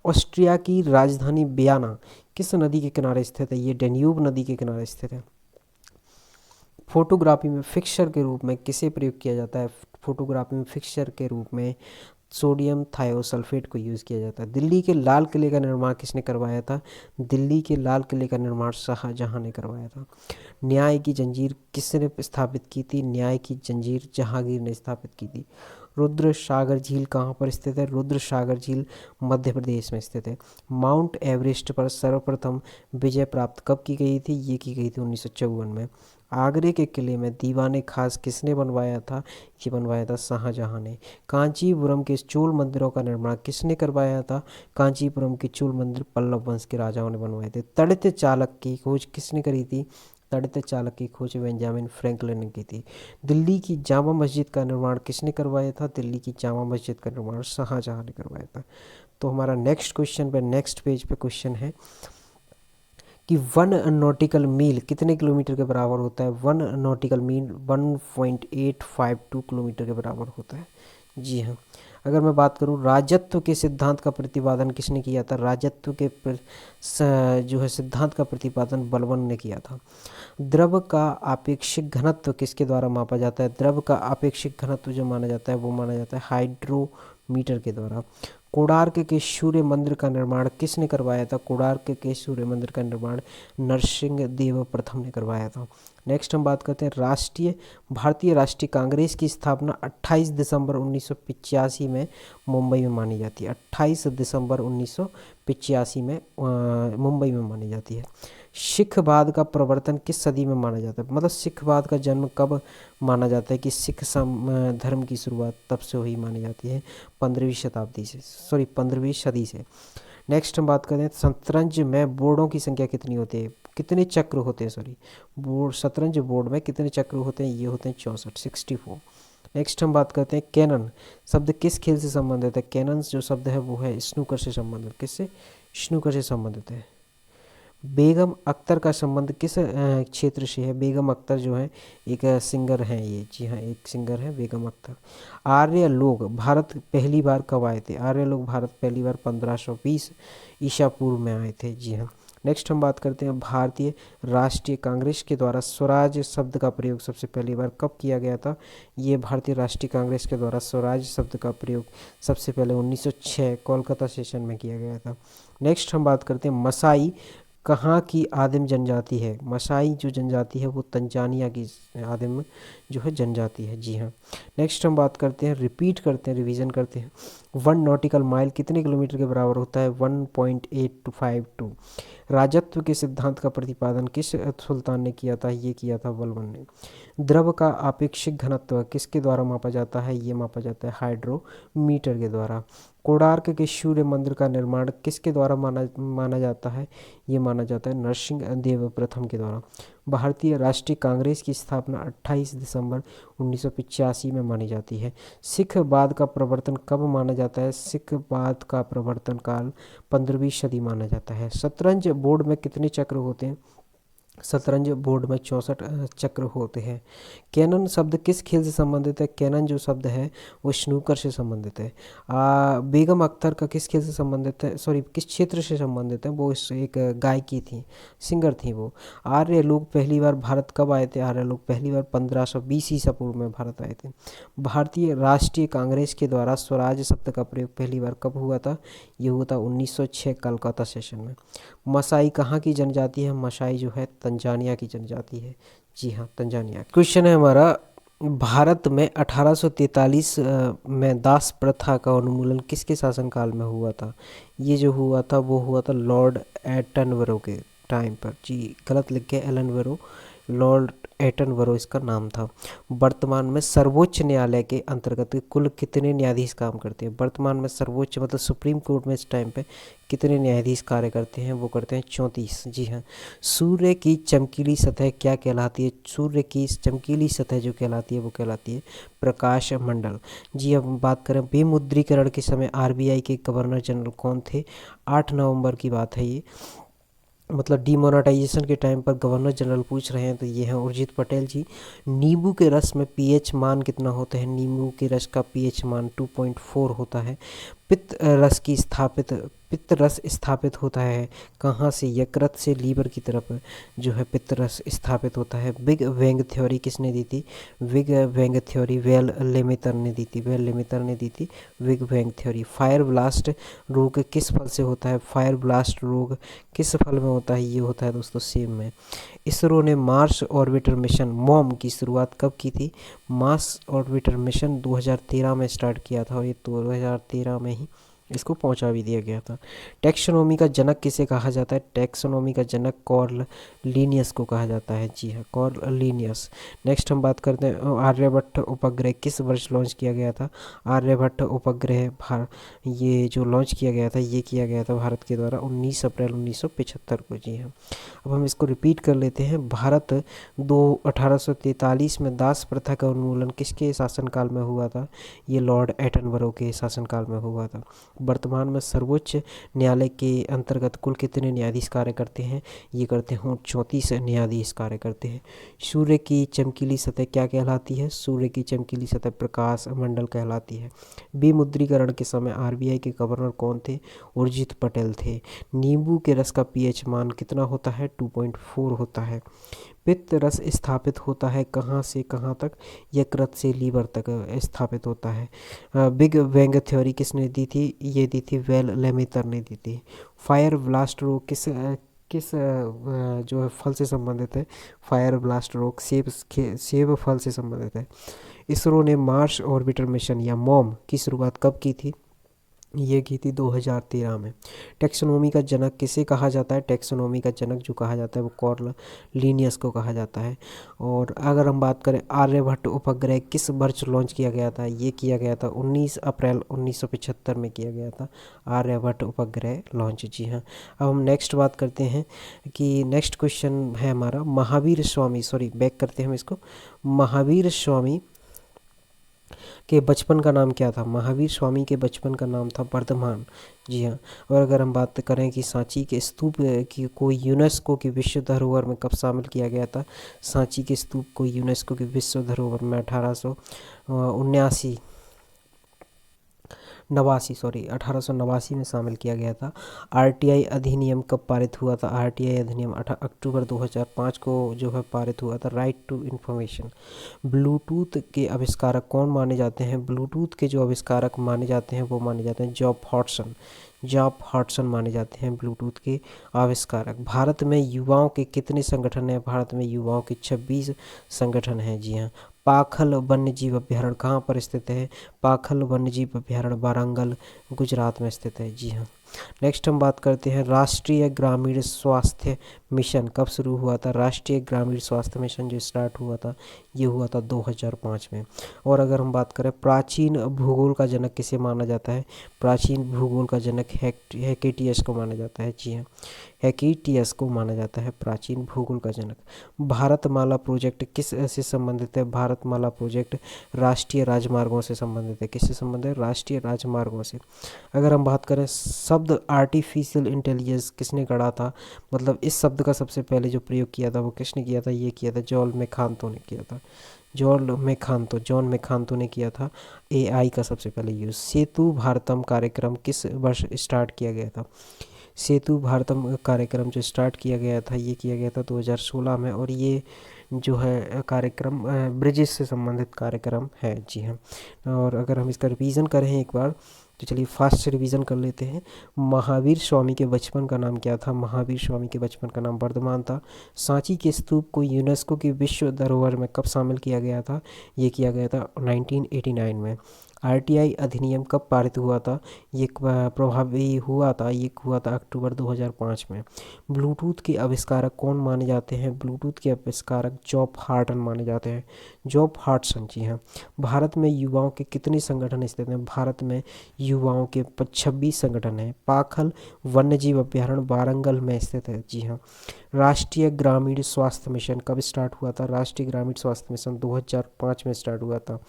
S1: ऑस्ट्रिया की राजधानी वियना किस नदी के किनारे स्थित है? ये डेन्यूब नदी के किनारे स्थित है। फोटोग्राफी में फिक्सर के रूप में किसे प्रयोग किया जाता है? फोटोग्राफी में फिक्सर के रूप में सोडियम थायोसल्फेट को यूज़ किया जाता है। दिल्ली के लाल किले का निर्माण किसने करवाया था? दिल्ली के लाल किले का निर्माण शाहजहां ने करवाया था। न्याय की जंजीर किसने स्थापित की थी? न्याय की जंजीर जहांगीर ने स्थापित की थी। रुद्र सागर झील कहाँ पर स्थित है? रुद्र सागर झील मध्य प्रदेश में स्थित है। माउंट एवरेस्ट पर सर्वप्रथम विजय प्राप्त कब की गई थी? ये की गई थी 1954 में। आगरे के किले में दीवाने खास किसने बनवाया था? ये बनवाया था शाहजहां ने। कांचीपुरम के चोल मंदिरों का निर्माण किसने करवाया था? कांचीपुरम के चोल मंदिर पल्लव वंश के राजाओं ने बनवाए थे। तड़ित चालक की खोज किसने करी थी? तड़ित चालक की खोज बेंजामिन फ्रैंकलिन ने की थी। दिल्ली की जामा मस्जिद का निर्माण किसने करवाया था? दिल्ली की जामा मस्जिद का निर्माण शाहजहां ने करवाया था। तो हमारा नेक्स्ट क्वेश्चन पे नेक्स्ट पेज पे क्वेश्चन है कि 1 नॉटिकल मील कितने किलोमीटर के बराबर होता है? 1 नॉटिकल मील 1.852 किलोमीटर के बराबर होता है। जी हाँ। अगर मैं बात करूं राजत्व के सिद्धांत का प्रतिपादन किसने किया था? राजत्व के जो है सिद्धांत का प्रतिपादन बलबन ने किया था। द्रव का आपेक्षिक घनत्व किसके द्वारा मापा जाता है? द्रव का आपेक्षिक घनत्व जो माना जाता है वो माना जाता है हाइड्रोमीटर के द्वारा। कोणार्क के सूर्य मंदिर का निर्माण किसने करवाया था? कोणार्क के सूर्य मंदिर का निर्माण नरसिंह देव प्रथम ने करवाया था। नेक्स्ट हम बात करते हैं भारतीय राष्ट्रीय कांग्रेस की स्थापना 28 दिसंबर 1985 में मुंबई में मानी जाती है। 28 दिसंबर 1985 में मुंबई में मानी जाती है। सिखवाद का प्रवर्तन किस सदी में माना जाता है, मतलब सिखवाद का जन्म कब माना जाता है कि सिख धर्म की शुरुआत तब से हुई मानी जाती है, 15वीं शताब्दी से, सॉरी 15वीं सदी से। नेक्स्ट हम बात करें शतरंज में बोर्डों की संख्या कितनी होती है, कितने चक्र होते हैं, सॉरी बोर्ड, शतरंज बोर्ड में कितने चक्र होते हैं, ये होते हैं 64, 64। नेक्स्ट हम बात करते हैं कैनन शब्द किस खेल से संबंधित है, कैनन जो शब्द है वो है स्नूकर से संबंधित, किससे, स्नूकर से संबंधित है। बेगम अख्तर का संबंध किस क्षेत्र से है, बेगम अख्तर जो है एक सिंगर हैं, ये जी हाँ एक सिंगर है बेगम अख्तर। आर्य लोग भारत पहली बार कब आए थे, आर्य लोग भारत पहली बार 1520 ईसा पूर्व में आए थे, जी हाँ। नेक्स्ट हम बात करते हैं भारतीय राष्ट्रीय कांग्रेस के द्वारा स्वराज शब्द का प्रयोग सबसे पहली बार कब किया गया था, ये भारतीय राष्ट्रीय कांग्रेस के द्वारा स्वराज शब्द का प्रयोग सबसे पहले 1906 कोलकाता सेशन में किया गया था। नेक्स्ट हम बात करते हैं मसाई कहाँ की आदिम जनजाति है, मसाई जो जनजाति है वो तंजानिया की आदिम जो है जनजाति है, जी हाँ। नेक्स्ट हम बात करते हैं, रिपीट करते हैं, रिवीजन करते हैं। 1 नॉटिकल माइल कितने किलोमीटर के बराबर होता है, 1.8252। राजत्व के सिद्धांत का प्रतिपादन किस सुल्तान ने किया था, ये किया था बलबन ने। द्रव का आपेक्षिक घनत्व किसके द्वारा मापा जाता है, ये मापा जाता है हाइड्रोमीटर के द्वारा। कोणार्क के सूर्य मंदिर का निर्माण किसके द्वारा माना जाता है, ये माना जाता है नरसिंह देव प्रथम के द्वारा। भारतीय राष्ट्रीय कांग्रेस की स्थापना 28 दिसंबर 1985 में मानी जाती है। सिखवाद का प्रवर्तन कब माना जाता है, सिखवाद का प्रवर्तन काल 15वीं सदी माना जाता है। शतरंज बोर्ड में कितने चक्र होते हैं, शतरंज बोर्ड में 64 चक्र होते हैं। कैनन शब्द किस खेल से संबंधित है, कैनन जो शब्द है वो स्नूकर से संबंधित है। बेगम अख्तर का किस खेल से संबंधित है, सॉरी किस क्षेत्र से संबंधित है, वो एक गायकी थी, सिंगर थी वो। आर्य लोग पहली बार भारत कब आए थे, आर्य लोग पहली बार 1520 ईसा पूर्व में भारत आए थे। भारतीय राष्ट्रीय कांग्रेस के द्वारा स्वराज शब्द का प्रयोग पहली बार कब हुआ था, ये हुआ था 1906 कलकत्ता सेशन में। मसाई कहाँ की जनजाति है, मसाई जो है तंजानिया की जनजाति है, जी हाँ तंजानिया। क्वेश्चन है हमारा, भारत में 1843 में दास प्रथा का उन्मूलन किसके शासनकाल में हुआ था, ये जो हुआ था वो हुआ था लॉर्ड एटनबरो के टाइम पर, जी गलत लिख के एलनबरो, लॉर्ड एटनबरो इसका नाम था। वर्तमान में सर्वोच्च न्यायालय के अंतर्गत कुल कितने न्यायाधीश काम करते हैं, वर्तमान में सर्वोच्च मतलब सुप्रीम कोर्ट में इस टाइम पे कितने न्यायाधीश कार्य करते हैं, वो करते हैं 34, जी हाँ। सूर्य की चमकीली सतह क्या कहलाती है, सूर्य की चमकीली सतह जो कहलाती है वो कहलाती है प्रकाश मंडल। जी अब बात करें विमुद्रीकरण के समय आरबीआई के गवर्नर जनरल कौन थे, 8 नवंबर की बात है ये, मतलब डीमोनेटाइजेशन के टाइम पर गवर्नर जनरल पूछ रहे हैं तो ये हैं उर्जित पटेल जी। नींबू के रस में पीएच मान कितना होता है, नींबू के रस का पीएच मान 2.4 होता है। पित्त रस स्थापित होता है कहाँ से, यकृत से लीवर की तरफ जो है पित्त रस स्थापित होता है। बिग बैंग थ्योरी किसने दी थी, बिग बैंग थ्योरी वेल लेमेटर ने दी थी, वेल लेमेटर ने दी थी big bang theory. Fire blast रोग किस फल से होता है, फायर ब्लास्ट रोग किस फल में होता है, ये होता है दोस्तों सेब में। इसरो ने मार्स ऑर्बिटर मिशन मॉम की शुरुआत कब की थी, मार्स ऑर्बिटर मिशन 2013 में स्टार्ट किया था और ये 2013 में ही इसको पहुंचा भी दिया गया था। टैक्सोनॉमी का जनक किसे कहा जाता है, टैक्सोनॉमी का जनक कॉर्नलिनियस को कहा जाता है, जी हाँ कॉर्नलिनियस। नेक्स्ट हम बात करते हैं आर्यभट्ट उपग्रह किस वर्ष लॉन्च किया गया था, आर्यभट्ट उपग्रह ये जो लॉन्च किया गया था ये किया गया था भारत के द्वारा 19 अप्रैल 1975 को, जी हाँ। अब हम इसको रिपीट कर लेते हैं। भारत 1843 में दास प्रथा का उन्मूलन किसके शासनकाल में हुआ था, ये लॉर्ड एटनबरो के शासनकाल में हुआ था। वर्तमान में सर्वोच्च न्यायालय के अंतर्गत कुल कितने न्यायाधीश कार्य करते हैं, ये करते हैं 34 न्यायाधीश कार्य करते हैं। सूर्य की चमकीली सतह क्या कहलाती है, सूर्य की चमकीली सतह प्रकाश मंडल कहलाती है। विमुद्रीकरण के समय आरबीआई के गवर्नर कौन थे, उर्जित पटेल थे। नींबू के रस का पीएच मान कितना होता है, 2.4 होता है। पित्त रस स्थापित होता है कहाँ से कहाँ तक, यकृत से लीवर तक स्थापित होता है। बिग बैंग थ्योरी किसने दी थी, ये दी थी वेल लेमेटर ने दी थी। फायर ब्लास्ट रोग किस जो है फल से संबंधित है, फायर ब्लास्ट रोग सेब फल से संबंधित है। इसरो ने मार्स ऑर्बिटर मिशन या मॉम की शुरुआत कब की थी, ये की थी 2013 में। टैक्सोनॉमी का जनक किसे कहा जाता है? टैक्सोनॉमी का जनक जो कहा जाता है वो कार्ल लिनियस को कहा जाता है। और अगर हम बात करें आर्यभट्ट उपग्रह किस वर्ष लॉन्च किया गया था? ये किया गया था 19 अप्रैल 1975 में किया गया था आर्यभट्ट उपग्रह लॉन्च। जी हाँ। अब हम नेक्स्ट बात करते हैं कि नेक्स्ट क्वेश्चन है हमारा महावीर स्वामी, सॉरी बैक करते हैं हम इसको। महावीर स्वामी के बचपन का नाम क्या था? महावीर स्वामी के बचपन का नाम था वर्धमान। जी हाँ। और अगर हम बात करें कि सांची के स्तूप की को यूनेस्को की विश्व धरोहर में कब शामिल किया गया था? सांची के स्तूप को यूनेस्को की विश्व धरोहर में 1889 में शामिल किया गया था। आरटीआई अधिनियम कब पारित हुआ था? आरटीआई अधिनियम 8 अक्टूबर 2005 को जो है पारित हुआ था। Right to information. ब्लूटूथ के आविष्कारक कौन माने जाते हैं? ब्लूटूथ के जो आविष्कारक माने जाते हैं वो माने जाते हैं जॉब हॉटसन। जॉब हॉटसन माने जाते हैं ब्लूटूथ के आविष्कारक। भारत में युवाओं के कितने संगठन हैं? भारत में युवाओं के 26 संगठन हैं। जी हाँ। पाखल वन्यजीव अभ्यारण्य कहाँ पर स्थित है? पाखल वन्यजीव अभ्यारण्य वारंगल गुजरात में स्थित है। जी हाँ। नेक्स्ट हम बात करते हैं राष्ट्रीय ग्रामीण स्वास्थ्य मिशन कब शुरू हुआ था? राष्ट्रीय ग्रामीण स्वास्थ्य मिशन जो स्टार्ट हुआ था ये हुआ था 2005 में। और अगर हम बात करें प्राचीन भूगोल का जनक किसे माना जाता है? प्राचीन भूगोल का जनक हेकेटियस को माना जाता है। जी हाँ। हेकेटियस को माना जाता है प्राचीन भूगोल का जनक। भारतमाला प्रोजेक्ट किस से संबंधित है? भारतमाला प्रोजेक्ट राष्ट्रीय राजमार्गों से संबंधित है। किससे संबंधित है? राष्ट्रीय राजमार्गों से। अगर हम बात करें शब्द आर्टिफिशियल इंटेलिजेंस किसने गढ़ा था? मतलब इस शब्द का सबसे पहले जो प्रयोग किया था वो किसने किया था? ये किया था जॉन मेकान्तो ने किया था। जॉन मेकान्तो ने किया था एआई का सबसे पहले यूज़। सेतु भारतम कार्यक्रम किस वर्ष स्टार्ट किया गया था? सेतु भारतम कार्यक्रम जो स्टार्ट किया गया था ये किया गया था 2016 में। और ये जो है कार्यक्रम ब्रिजेस से संबंधित कार्यक्रम है। जी हाँ। और अगर हम इसका रिवीजन करें एक बार तो चलिए फास्ट से रिवीजन कर लेते हैं। महावीर स्वामी के बचपन का नाम क्या था? महावीर स्वामी के बचपन का नाम वर्धमान था। सांची के स्तूप को यूनेस्को की विश्व धरोहर में कब शामिल किया गया था? ये किया गया था 1989 में। आरटीआई अधिनियम कब पारित हुआ था? ये प्रभावी हुआ था ये हुआ था अक्टूबर 2005 में। ब्लूटूथ के आविष्कारक कौन माने जाते हैं? ब्लूटूथ के आविष्कारक जॉब हार्टन माने जाते हैं। जॉब हार्टसन। जी हाँ। भारत में युवाओं के कितने संगठन स्थित हैं? भारत में युवाओं के 26 संगठन हैं। पाखल वन्यजीव अभ्यारण्य वारंगल में स्थित है। जी हाँ। राष्ट्रीय ग्रामीण स्वास्थ्य मिशन कब स्टार्ट हुआ था? राष्ट्रीय ग्रामीण स्वास्थ्य मिशन 2005 में स्टार्ट हुआ था।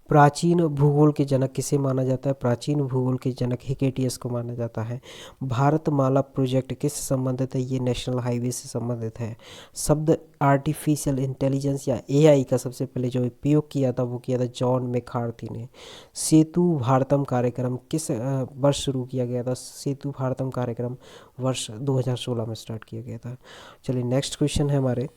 S1: प्राचीन भूगोल के जनक किसे माना जाता है? प्राचीन भूगोल के जनक हेकेटियस को माना जाता है। भारतमाला प्रोजेक्ट किससे संबंधित है? ये नेशनल हाईवे से संबंधित है। शब्द आर्टिफिशियल इंटेलिजेंस या एआई का सबसे पहले जो उपयोग किया था वो किया था जॉन मेकार्थी ने। सेतु भारतम कार्यक्रम किस वर्ष शुरू किया गया था? सेतु भारतम कार्यक्रम वर्ष 2016 में स्टार्ट किया गया था। चलिए नेक्स्ट क्वेश्चन है हमारे,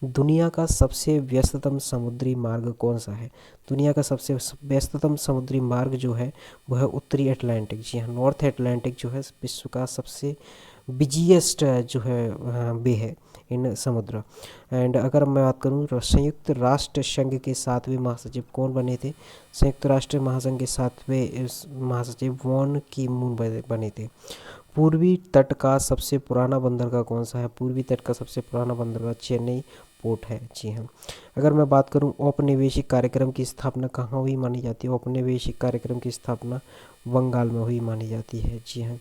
S1: दुनिया का सबसे व्यस्ततम समुद्री मार्ग कौन सा है? दुनिया का सबसे व्यस्ततम समुद्री मार्ग जो है वो है उत्तरी अटलांटिक। जी हाँ। नॉर्थ अटलांटिक जो है विश्व का सबसे बिजिएस्ट जो है बे है इन समुद्र। एंड अगर मैं बात करूँ तो संयुक्त राष्ट्र संघ के 7वें महासचिव कौन बने थे? संयुक्त राष्ट्र महासंघ के 7वें महासचिव वॉन की मून बने थे। पूर्वी तट का सबसे पुराना बंदरगाह कौन सा है? पूर्वी तट का सबसे पुराना बंदरगाह चेन्नई पोर्ट है। जी हाँ। अगर मैं बात करूं औपनिवेशिक कार्यक्रम की स्थापना कहाँ हुई मानी जाती है? औपनिवेशिक कार्यक्रम की स्थापना बंगाल में हुई मानी जाती है। जी हाँ।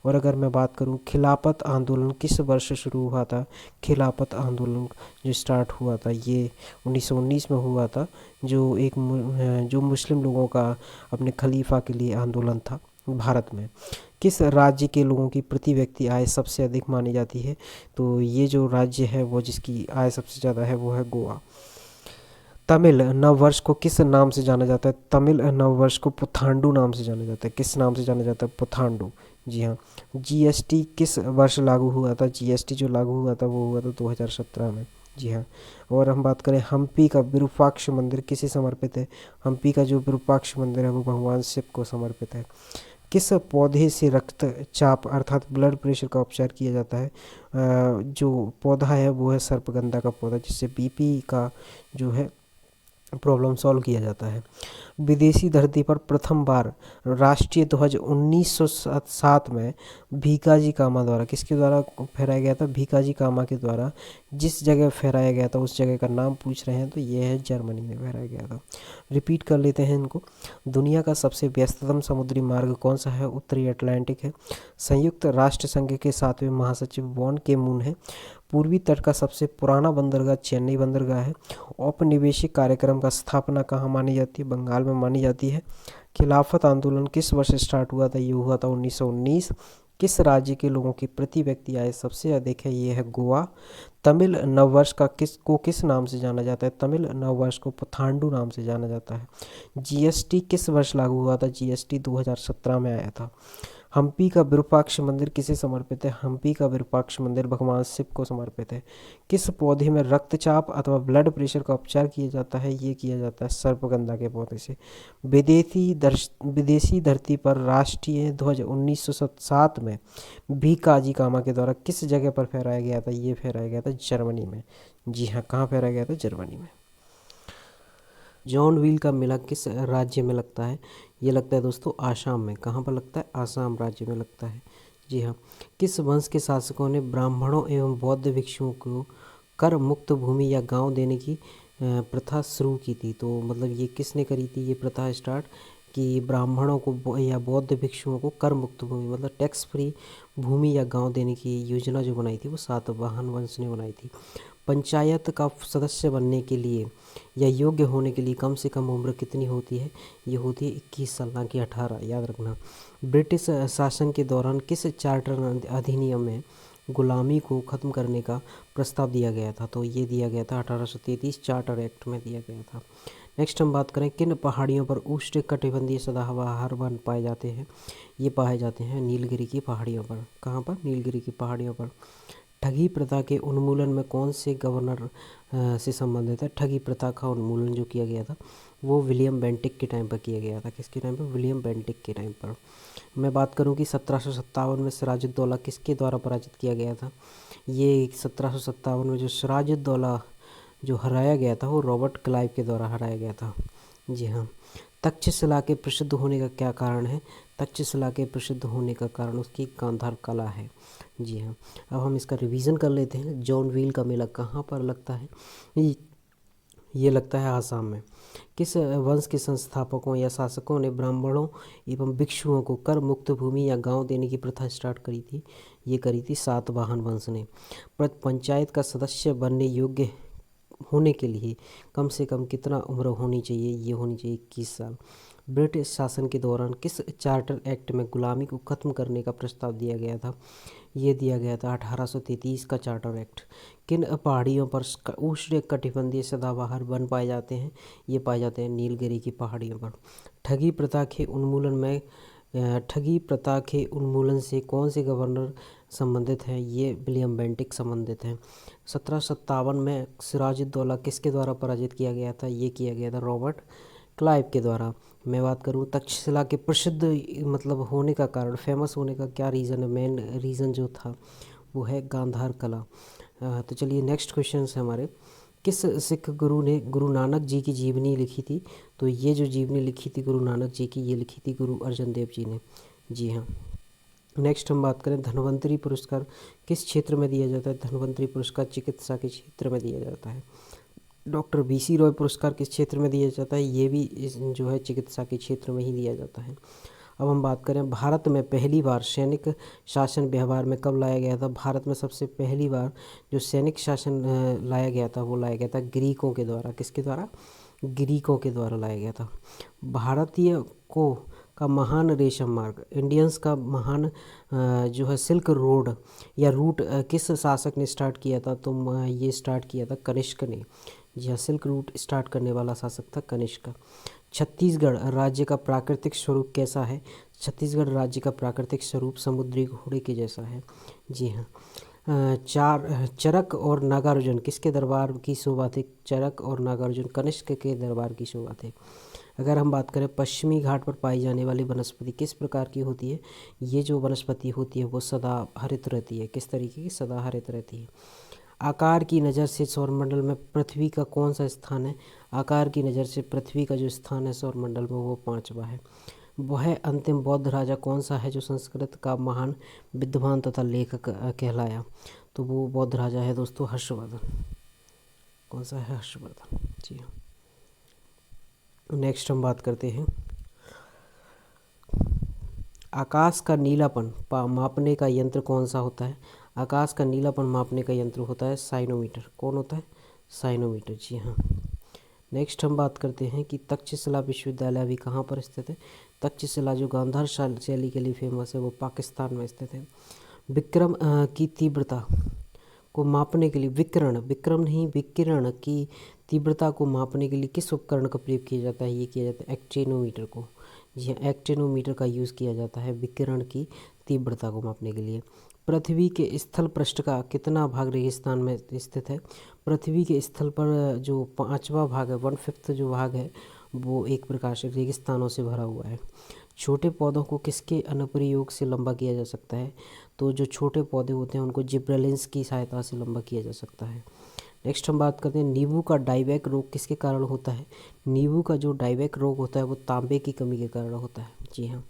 S1: और अगर मैं बात करूं खिलाफत आंदोलन किस वर्ष शुरू हुआ था? खिलाफत आंदोलन जो स्टार्ट हुआ था ये 1919 में हुआ था, जो मुस्लिम लोगों का अपने खलीफा के लिए आंदोलन था भारत में। किस राज्य के लोगों की प्रति व्यक्ति आय सबसे अधिक मानी जाती है? तो ये जो राज्य है वो जिसकी आय सबसे ज़्यादा है वो है गोवा। तमिल नववर्ष को किस नाम से जाना जाता है? तमिल नववर्ष को पुथांडु नाम से जाना जाता है। किस नाम से जाना जाता है? पुथांडु। जी हाँ। जीएसटी किस वर्ष लागू हुआ था? जीएसटी जो लागू हुआ था वो हुआ था 2017 में। जी हाँ। और हम बात करें हम्पी का विरूपाक्ष मंदिर किसे समर्पित है? हम्पी का जो विरूपाक्ष मंदिर है वो भगवान शिव को समर्पित है। किस पौधे से रक्तचाप अर्थात ब्लड प्रेशर का उपचार किया जाता है? जो पौधा है वो है सर्पगंधा का पौधा, जिससे बीपी का जो है प्रॉब्लम सॉल्व किया जाता है। विदेशी धरती पर प्रथम बार राष्ट्रीय ध्वज 1907 में भीकाजी कामा द्वारा किसके द्वारा फहराया गया था? भीकाजी कामा के द्वारा जिस जगह फहराया गया था उस जगह का नाम पूछ रहे हैं, तो ये है जर्मनी में फहराया गया था। रिपीट कर लेते हैं इनको। दुनिया का सबसे व्यस्ततम समुद्री मार्ग कौन सा है? उत्तरी अटलांटिक है। संयुक्त राष्ट्र संघ के 7वें महासचिव बॉन की मून है। पूर्वी तट का सबसे पुराना बंदरगाह चेन्नई बंदरगाह है। औपनिवेशिक कार्यक्रम का स्थापना कहाँ मानी जाती है? बंगाल में मानी जाती है। खिलाफत आंदोलन किस वर्ष स्टार्ट हुआ था? ये हुआ था 1919। किस राज्य के लोगों की प्रति व्यक्ति आय सबसे अधिक है? ये है गोवा। तमिल नववर्ष का किस नाम से जाना जाता है? तमिल नववर्ष को पुथांडु नाम से जाना जाता है। जीएसटी किस वर्ष लागू हुआ था? जीएसटी 2017 में आया था। हम्पी का विरूपाक्ष मंदिर किसे समर्पित है? हम्पी का विरूपाक्ष मंदिर भगवान शिव को समर्पित है। किस पौधे में रक्तचाप अथवा ब्लड प्रेशर का उपचार किया जाता है? ये किया जाता है सर्पगंधा के पौधे से। विदेशी धरती पर राष्ट्रीय ध्वज 1907 में भीकाजी कामा के द्वारा किस जगह पर फहराया गया था? ये फहराया गया था जर्मनी में। जी हाँ, कहाँ फहराया गया था? जर्मनी में। जॉन व्हील का मेला किस राज्य में लगता है? ये लगता है दोस्तों आसाम में। कहाँ पर लगता है? आसाम राज्य में लगता है। जी हाँ। किस वंश के शासकों ने ब्राह्मणों एवं बौद्ध भिक्षुओं को कर मुक्त भूमि या गांव देने की प्रथा शुरू की थी? तो मतलब ये किसने करी थी ये प्रथा स्टार्ट? कि ब्राह्मणों को या बौद्ध भिक्षुओं को कर मुक्त भूमि मतलब टैक्स फ्री भूमि या गांव देने की योजना जो बनाई थी वो सातवाहन वंश ने बनाई थी। पंचायत का सदस्य बनने के लिए या योग्य होने के लिए कम से कम उम्र कितनी होती है? ये होती है 21 साल, ना कि 18, याद रखना। ब्रिटिश शासन के दौरान किस चार्टर अधिनियम में गुलामी को ख़त्म करने का प्रस्ताव दिया गया था? तो ये दिया गया था 1833 चार्टर एक्ट में दिया गया था। नेक्स्ट हम बात करें किन पहाड़ियों पर उष्णकटिबंधीय सदाबहार वन पाए जाते हैं? ये पाए जाते हैं नीलगिरी की पहाड़ियों पर। कहाँ पर? नीलगिरी की पहाड़ियों पर। ठगी प्रथा के उन्मूलन में कौन से गवर्नर से संबंधित है? ठगी प्रथा का उन्मूलन जो किया गया था वो विलियम बेंटिक के टाइम पर किया गया था। किसके टाइम पर? विलियम बेंटिक के टाइम पर। मैं बात करूं कि 1757 में सिराजुद्दौला किसके द्वारा पराजित किया गया था? ये 1757 में जो सिराजुद्दौला जो हराया गया था वो रॉबर्ट क्लाइव के द्वारा हराया गया था। जी हाँ। तक्षशिला के प्रसिद्ध होने का क्या कारण है? तक्षशिला के प्रसिद्ध होने का कारण उसकी गांधार कला है। जी हाँ। अब हम इसका रिवीजन कर लेते हैं। जॉन व्हील का मेला कहाँ पर लगता है? ये लगता है आसाम में। किस वंश के संस्थापकों या शासकों ने ब्राह्मणों एवं भिक्षुओं को कर मुक्त भूमि या गांव देने की प्रथा स्टार्ट करी थी? ये करी थी सातवाहन वंश ने। पंचायत का सदस्य बनने योग्य होने के लिए कम से कम कितना उम्र होनी चाहिए? ये होनी चाहिए 21 साल। ब्रिटिश शासन के दौरान किस चार्टर एक्ट में गुलामी को ख़त्म करने का प्रस्ताव दिया गया था? ये दिया गया था 1833 का चार्टर एक्ट। किन पहाड़ियों पर उष्णकटिबंधीय सदाबहार वन पाए जाते हैं? ये पाए जाते हैं नीलगिरी की पहाड़ियों पर। ठगी प्रथा के उन्मूलन से कौन से गवर्नर संबंधित हैं? ये विलियम बेंटिक संबंधित हैं। 1757 में सिराजुद्दौला किसके द्वारा पराजित किया गया था? ये किया गया था रॉबर्ट क्लाइव के द्वारा। मैं बात करूँ तक्षशिला के प्रसिद्ध मतलब होने का कारण, फेमस होने का क्या रीज़न है? मेन रीज़न जो था वो है गांधार कला। तो चलिए नेक्स्ट क्वेश्चन है हमारे। किस सिख गुरु ने गुरु नानक जी की जीवनी लिखी थी? तो ये जो जीवनी लिखी थी गुरु नानक जी की, ये लिखी थी गुरु अर्जन देव जी ने। जी हाँ। नेक्स्ट हम बात करें धन्वंतरी पुरस्कार किस क्षेत्र में दिया जाता है? धन्वंतरी पुरस्कार चिकित्सा के क्षेत्र में दिया जाता है। डॉक्टर बीसी रॉय पुरस्कार किस क्षेत्र में दिया जाता है? ये भी जो है चिकित्सा के क्षेत्र में ही दिया जाता है। अब हम बात करें भारत में पहली बार सैनिक शासन व्यवहार में कब लाया गया था? भारत में सबसे पहली बार जो सैनिक शासन लाया गया था वो लाया गया था ग्रीकों के द्वारा। किसके द्वारा? ग्रीकों के द्वारा लाया गया था। भारतीय को का महान रेशम मार्ग, इंडियंस का महान जो है सिल्क रोड या रूट किस शासक ने स्टार्ट किया था? तो ये स्टार्ट किया था कनिष्क ने। जी हाँ, सिल्क रूट स्टार्ट करने वाला शासक था कनिष्क। छत्तीसगढ़ राज्य का प्राकृतिक स्वरूप कैसा है? छत्तीसगढ़ राज्य का प्राकृतिक स्वरूप समुद्री घोड़े के जैसा है। जी हाँ। चरक और नागार्जुन किसके दरबार की शोभा थे? चरक और नागार्जुन कनिष्क के दरबार की शोभा थे। अगर हम बात करें पश्चिमी घाट पर पाई जाने वाली वनस्पति किस प्रकार की होती है? ये जो वनस्पति होती है वो सदा हरित रहती है। किस तरीके की? सदा हरित रहती है। आकार की नज़र से सौरमंडल में पृथ्वी का कौन सा स्थान है? आकार की नज़र से पृथ्वी का जो स्थान है सौरमंडल में वो 5वां है। वह अंतिम बौद्ध राजा कौन सा है जो संस्कृत का महान विद्वान तथा लेखक कहलाया? तो वो बौद्ध राजा है दोस्तों हर्षवर्धन। कौन सा है? हर्षवर्धन। जी हाँ। नेक्स्ट हम बात करते हैं आकाश का नीलापन मापने का यंत्र कौन सा होता है? आकाश का नीलापन मापने का यंत्र होता है साइनोमीटर। कौन होता है? साइनोमीटर। जी हाँ। नेक्स्ट हम बात करते हैं कि तक्षशिला विश्वविद्यालय अभी कहाँ पर स्थित है? तक्षशिला जो गांधार शैली के लिए फेमस है वो पाकिस्तान में स्थित है। विक्रम की तीव्रता को मापने के लिए विक्रम नहीं विकिरण की तीव्रता को मापने के लिए किस उपकरण का प्रयोग किया जाता है? ये किया जाता है एक्टिनोमीटर को। जी हाँ, एक्टिनोमीटर का यूज़ किया जाता है विकिरण की तीव्रता को मापने के लिए। पृथ्वी के स्थल पृष्ठ का कितना भाग रेगिस्तान में स्थित है? पृथ्वी के स्थल पर जो 5वां भाग है, 1/5 जो भाग है वो एक प्रकार से रेगिस्तानों से भरा हुआ है। छोटे पौधों को किसके अनुप्रयोग से लंबा किया जा सकता है? तो जो छोटे पौधे होते हैं उनको जिब्रेलिन्स की सहायता से लंबा किया जा सकता है। नेक्स्ट हम बात करते हैं नींबू का डाइबैक रोग किसके कारण होता है? नींबू का जो डाइबैक रोग होता है वो तांबे की कमी के कारण होता है। जी हाँ।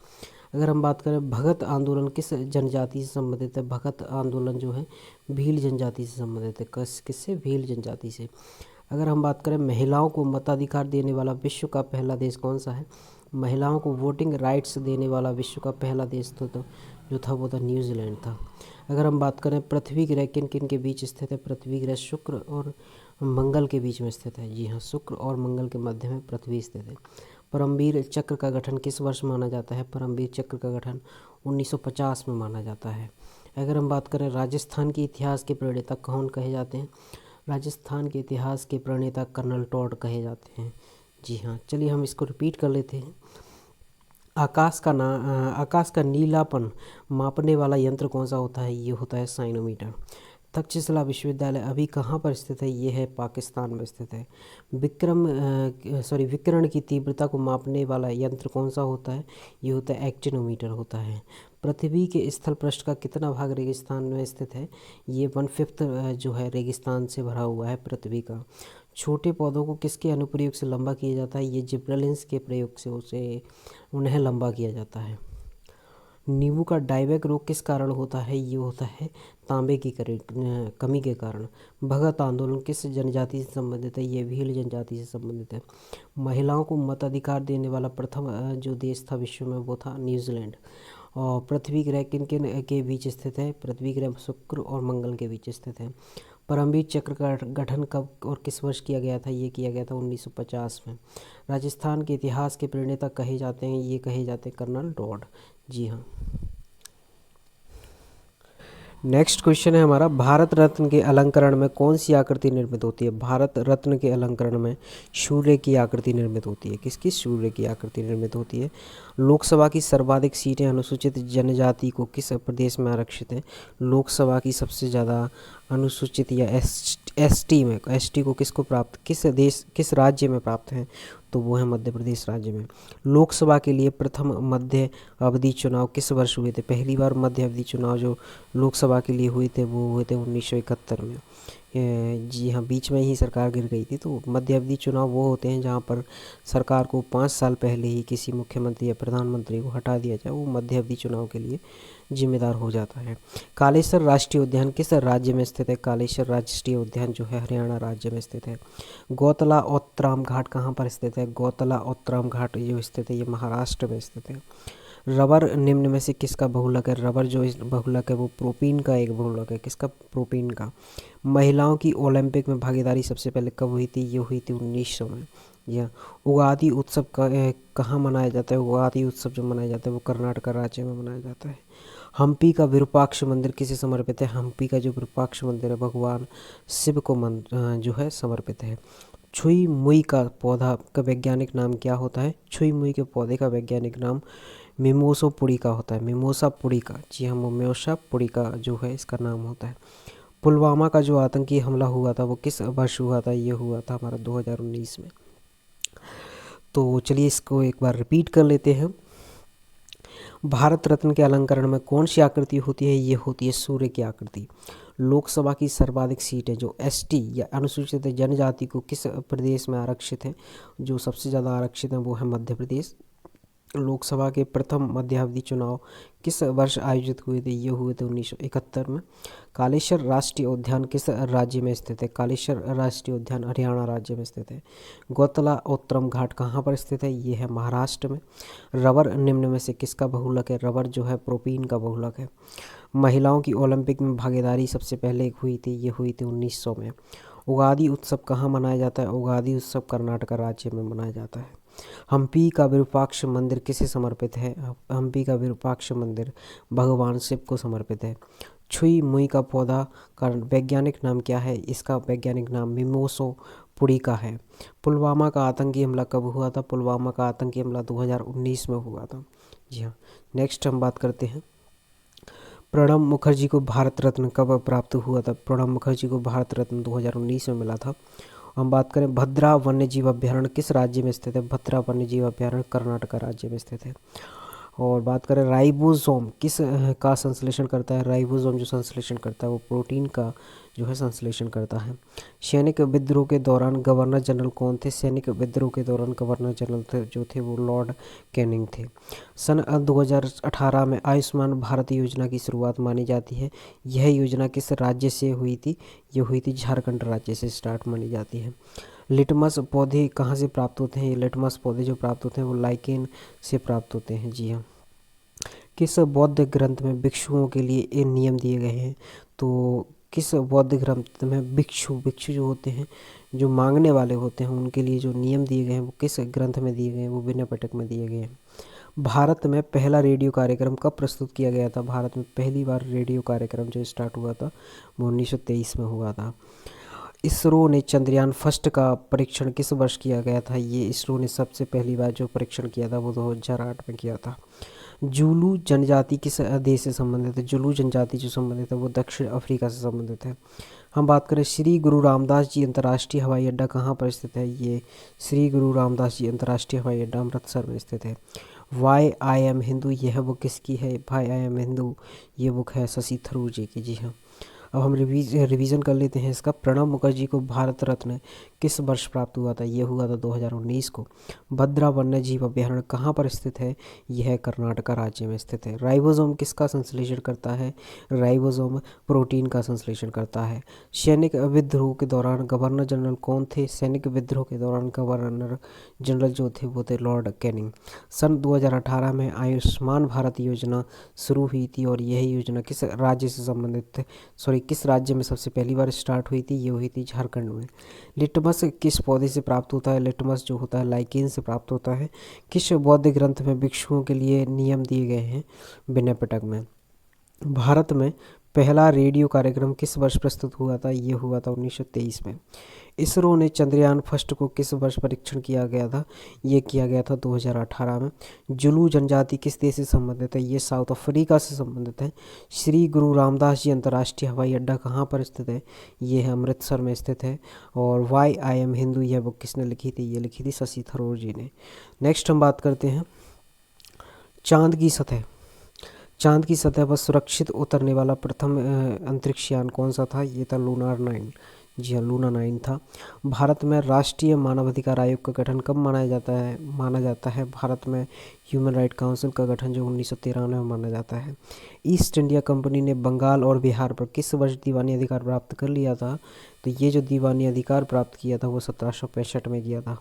S1: अगर हम बात करें भगत आंदोलन किस जनजाति से संबंधित है? भगत आंदोलन जो है भील जनजाति से संबंधित है। किससे? भील जनजाति से। अगर हम बात करें महिलाओं को मताधिकार देने वाला विश्व का पहला देश कौन सा है? महिलाओं को वोटिंग राइट्स देने वाला विश्व का पहला देश तो जो था वो था न्यूजीलैंड था। अगर हम बात करें पृथ्वी ग्रह किन किन के बीच स्थित है? पृथ्वी ग्रह शुक्र और मंगल के बीच में स्थित है। जी हाँ, शुक्र और मंगल के मध्य में पृथ्वी स्थित है। परमवीर चक्र का गठन किस वर्ष माना जाता है? परमवीर चक्र का गठन 1950 में माना जाता है। अगर हम बात करें राजस्थान के इतिहास के प्रणेता कौन कहे जाते हैं? राजस्थान के इतिहास के प्रणेता कर्नल टॉड कहे जाते हैं। जी हाँ, चलिए हम इसको रिपीट कर लेते हैं। आकाश का नीलापन मापने वाला यंत्र कौन सा होता है? ये होता है साइनोमीटर। तक्षशिला विश्वविद्यालय अभी कहाँ पर स्थित है? ये है पाकिस्तान में स्थित है। विकिरण की तीव्रता को मापने वाला यंत्र कौन सा होता है? ये होता है एक्टिनोमीटर होता है। पृथ्वी के स्थल पृष्ठ का कितना भाग रेगिस्तान में स्थित है? ये 1/5 जो है रेगिस्तान से भरा हुआ है पृथ्वी का। छोटे पौधों को किसके अनुप्रयोग से लंबा किया जाता है? ये जिब्रेलिन्स के प्रयोग से उन्हें लंबा किया जाता है। नींबू का डाइबैक रोग किस कारण होता है? ये होता है तांबे की कमी के कारण। भगत आंदोलन किस जनजाति से संबंधित है? ये भील जनजाति से संबंधित है। महिलाओं को मताधिकार देने वाला प्रथम जो देश था विश्व में वो था न्यूजीलैंड। और पृथ्वी ग्रह किन किन के बीच स्थित है? पृथ्वी ग्रह शुक्र और मंगल के बीच स्थित है। परमवीर चक्र का गठन कब और किस वर्ष किया गया था? ये किया गया था 1950 में। राजस्थान के इतिहास के प्रणेता कहे जाते हैं? ये कहे जाते हैं कर्नल टॉड। जी हाँ। नेक्स्ट क्वेश्चन है हमारा भारत रत्न के अलंकरण में कौन सी आकृति निर्मित होती है? भारत रत्न के अलंकरण में सूर्य की आकृति निर्मित होती है। किसकी? सूर्य की आकृति निर्मित होती है। लोकसभा की सर्वाधिक सीटें अनुसूचित जनजाति को किस प्रदेश में आरक्षित है? लोकसभा की सबसे ज़्यादा अनुसूचित या एसटी को किसको प्राप्त किस राज्य में प्राप्त है? तो वो है मध्य प्रदेश राज्य में। लोकसभा के लिए प्रथम मध्य अवधि चुनाव किस वर्ष हुए थे? पहली बार मध्य अवधि चुनाव जो लोकसभा के लिए हुए थे वो हुए थे 1971 में। जी हाँ, बीच में ही सरकार गिर गई थी। तो मध्य अवधि चुनाव वो होते हैं जहाँ पर सरकार को 5 साल पहले ही किसी मुख्यमंत्री या प्रधानमंत्री को हटा दिया जाए, वो मध्य अवधि चुनाव के लिए जिम्मेदार हो जाता है। कालेश्वर राष्ट्रीय उद्यान किस राज्य में स्थित है? कालेश्वर राष्ट्रीय उद्यान जो है हरियाणा राज्य में स्थित है। गौतला औत्राम घाट कहाँ पर स्थित है? गौतला औत्राम घाट जो स्थित है ये महाराष्ट्र में स्थित है। रबर निम्न में से किसका बहुलक है? रबर जो बहुलक है वो प्रोपीन का एक बहुलक है। किसका? प्रोपीन का। महिलाओं की ओलंपिक में भागीदारी सबसे पहले कब हुई थी? ये हुई थी 1900 में। यह उगादि उत्सव कहाँ मनाया जाता है? उगादि उत्सव जो मनाया जाता है वो कर्नाटक राज्य में मनाया जाता है। हम्पी का विरूपाक्ष मंदिर किसे समर्पित है? हम्पी का जो विरूपाक्ष मंदिर है भगवान शिव को जो है समर्पित है। छुई मुई का पौधा का वैज्ञानिक नाम क्या होता है? छुई मुई के पौधे का वैज्ञानिक नाम मिमोसा पुडिका होता है। Mimosa pudica. जी हाँ, मिमोसा पुडिका जो है इसका नाम होता है। पुलवामा का जो आतंकी हमला हुआ था वो किस वर्ष हुआ था? ये हुआ था हमारा 2019 में। तो चलिए इसको एक बार रिपीट कर लेते हैं। भारत रत्न के अलंकरण में कौन सी आकृति होती है? ये होती है सूर्य की आकृति। लोकसभा की सर्वाधिक सीटें जो एसटी या अनुसूचित जनजाति को किस प्रदेश में आरक्षित हैं? जो सबसे ज़्यादा आरक्षित हैं वो है मध्य प्रदेश। लोकसभा के प्रथम मध्यावधि चुनाव किस वर्ष आयोजित हुए थे? ये हुए थे 1971 में। कालेश्वर राष्ट्रीय उद्यान किस राज्य में स्थित है? कालेश्वर राष्ट्रीय उद्यान हरियाणा राज्य में स्थित है। गौतला उत्तरम घाट कहाँ पर स्थित है? ये है महाराष्ट्र में। रबर निम्न में से किसका बहुलक है? रबर जो है प्रोपीन का बहुलक है। महिलाओं की ओलंपिक में भागीदारी सबसे पहले हुई थी? ये हुई थी 1900 में। उगादि उत्सव कहाँ मनाया जाता है? उगादि उत्सव कर्नाटक राज्य में मनाया जाता है। हम्पी का विरूपाक्ष मंदिर किसे समर्पित है? हम्पी का विरूपाक्ष मंदिर भगवान शिव को समर्पित है। छुई मुई का पौधा का वैज्ञानिक नाम क्या है? इसका वैज्ञानिक नाम मिमोसो पुडिका है। पुलवामा का आतंकी हमला कब हुआ था? पुलवामा का आतंकी हमला 2019 में हुआ था। जी हाँ। नेक्स्ट हम बात करते हैं, प्रणब मुखर्जी को भारत रत्न कब प्राप्त हुआ था? प्रणब मुखर्जी को भारत रत्न 2019 में मिला था। हम बात करें भद्रा वन्यजीव अभ्यारण्य किस राज्य में स्थित है? भद्रा वन्यजीव अभ्यारण्य कर्नाटक राज्य में स्थित है। और बात करें राइबोसोम किस का संश्लेषण करता है? राइबोसोम जो संश्लेषण करता है वो प्रोटीन का जो है संश्लेषण करता है। सैनिक विद्रोह के दौरान गवर्नर जनरल कौन थे? सैनिक विद्रोह के दौरान गवर्नर जनरल जो थे वो लॉर्ड कैनिंग थे। सन 2018 में आयुष्मान भारत योजना की शुरुआत मानी जाती है। यह योजना किस राज्य से हुई थी? ये हुई थी झारखंड राज्य से स्टार्ट मानी जाती है। लिटमस पौधे कहाँ से प्राप्त होते हैं? ये लिटमस पौधे जो प्राप्त होते हैं वो लाइकेन से प्राप्त होते हैं। जी हाँ। किस बौद्ध ग्रंथ में भिक्षुओं के लिए ये नियम दिए गए हैं? तो किस बौद्ध ग्रंथ में भिक्षु जो होते हैं, जो मांगने वाले होते हैं, उनके लिए जो नियम दिए गए हैं वो किस ग्रंथ में दिए गए हैं? वो विनय पिटक में दिए गए हैं। भारत में पहला रेडियो कार्यक्रम कब प्रस्तुत किया गया था? भारत में पहली बार रेडियो कार्यक्रम जो स्टार्ट हुआ था वो 1923 में हुआ था। इसरो ने चंद्रयान फर्स्ट का परीक्षण किस वर्ष किया गया था? ये इसरो ने सबसे पहली बार जो परीक्षण किया था वो 2008 में किया था। जुलू जनजाति किस देश से संबंधित है? जुलू जनजाति जो संबंधित है वो दक्षिण अफ्रीका से संबंधित है। हम बात करें श्री गुरु रामदास जी अंतर्राष्ट्रीय हवाई अड्डा कहाँ पर स्थित है? ये श्री गुरु रामदास जी अंतर्राष्ट्रीय हवाई अड्डा अमृतसर में स्थित है। वाई आई एम हिंदू यह बुक किसकी है? वाई आई एम हिंदू ये बुक है शशि थरूर जी की। जी हाँ। अब हम रिवीजन कर लेते हैं इसका। प्रणब मुखर्जी को भारत रत्न किस वर्ष प्राप्त हुआ था? ये हुआ था 2019 को। भद्रा वन्य जीव अभ्यारण्य कहाँ पर स्थित है? यह कर्नाटक राज्य में स्थित है। राइबोसोम किसका संश्लेषण करता है? राइबोसोम प्रोटीन का संश्लेषण करता है। सैनिक विद्रोह के दौरान गवर्नर जनरल कौन थे? सैनिक विद्रोह के दौरान गवर्नर जनरल जो थे वो थे लॉर्ड कैनिंग। सन 2018 में आयुष्मान भारत योजना शुरू हुई थी और यह योजना किस राज्य से संबंधित थे? किस राज्य में सबसे पहली बार स्टार्ट हुई थी? ये हुई थी झारखंड में। लिटमस किस पौधे से प्राप्त होता है? लिटमस जो होता है लाइकेन से प्राप्त होता है। किस बौद्ध ग्रंथ में भिक्षुओं के लिए नियम दिए गए हैं? विनय पिटक में। भारत में पहला रेडियो कार्यक्रम किस वर्ष प्रस्तुत हुआ था? ये हुआ था 1923 में। इसरो ने चंद्रयान फर्स्ट को किस वर्ष परीक्षण किया गया था? ये किया गया था 2018 में। जुलू जनजाति किस देश से संबंधित है? ये साउथ अफ्रीका से संबंधित है। श्री गुरु रामदास जी अंतर्राष्ट्रीय हवाई अड्डा कहाँ पर स्थित है? ये है अमृतसर में स्थित है। और वाई आई एम हिंदू यह बुक किसने लिखी थी? ये लिखी थी शशि थरूर जी ने। नेक्स्ट हम बात करते हैं चांद की सतह। चांद की सतह पर सुरक्षित उतरने वाला प्रथम अंतरिक्ष यान कौन सा था? ये था लूनार 9। जी हाँ, लूना 9 था। भारत में राष्ट्रीय मानवाधिकार आयोग का गठन कब माना जाता है? भारत में ह्यूमन राइट काउंसिल का गठन जो 1993 में माना जाता है। ईस्ट इंडिया कंपनी ने बंगाल और बिहार पर किस वर्ष दीवानी अधिकार प्राप्त कर लिया था? तो ये जो दीवानी अधिकार प्राप्त किया था वो 1765 में किया था।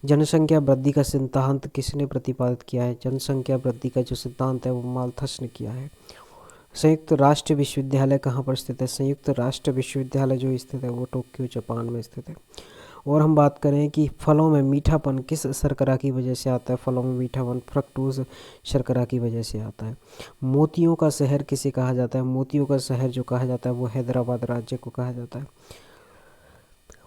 S1: जनसंख्या वृद्धि का सिद्धांत किसने प्रतिपादित किया है? जनसंख्या वृद्धि का जो सिद्धांत है वो माल्थस ने किया है। संयुक्त राष्ट्र विश्वविद्यालय कहाँ पर स्थित है? संयुक्त राष्ट्र विश्वविद्यालय जो स्थित है वो टोक्यो जापान में स्थित है। और हम बात करें कि फलों में मीठापन किस शर्करा की वजह से आता है? फलों में मीठापन फ्रक्टोज शर्करा की वजह से आता है। मोतियों का शहर किसे कहा जाता है? मोतियों का शहर जो कहा जाता है वो हैदराबाद राज्य को कहा जाता है।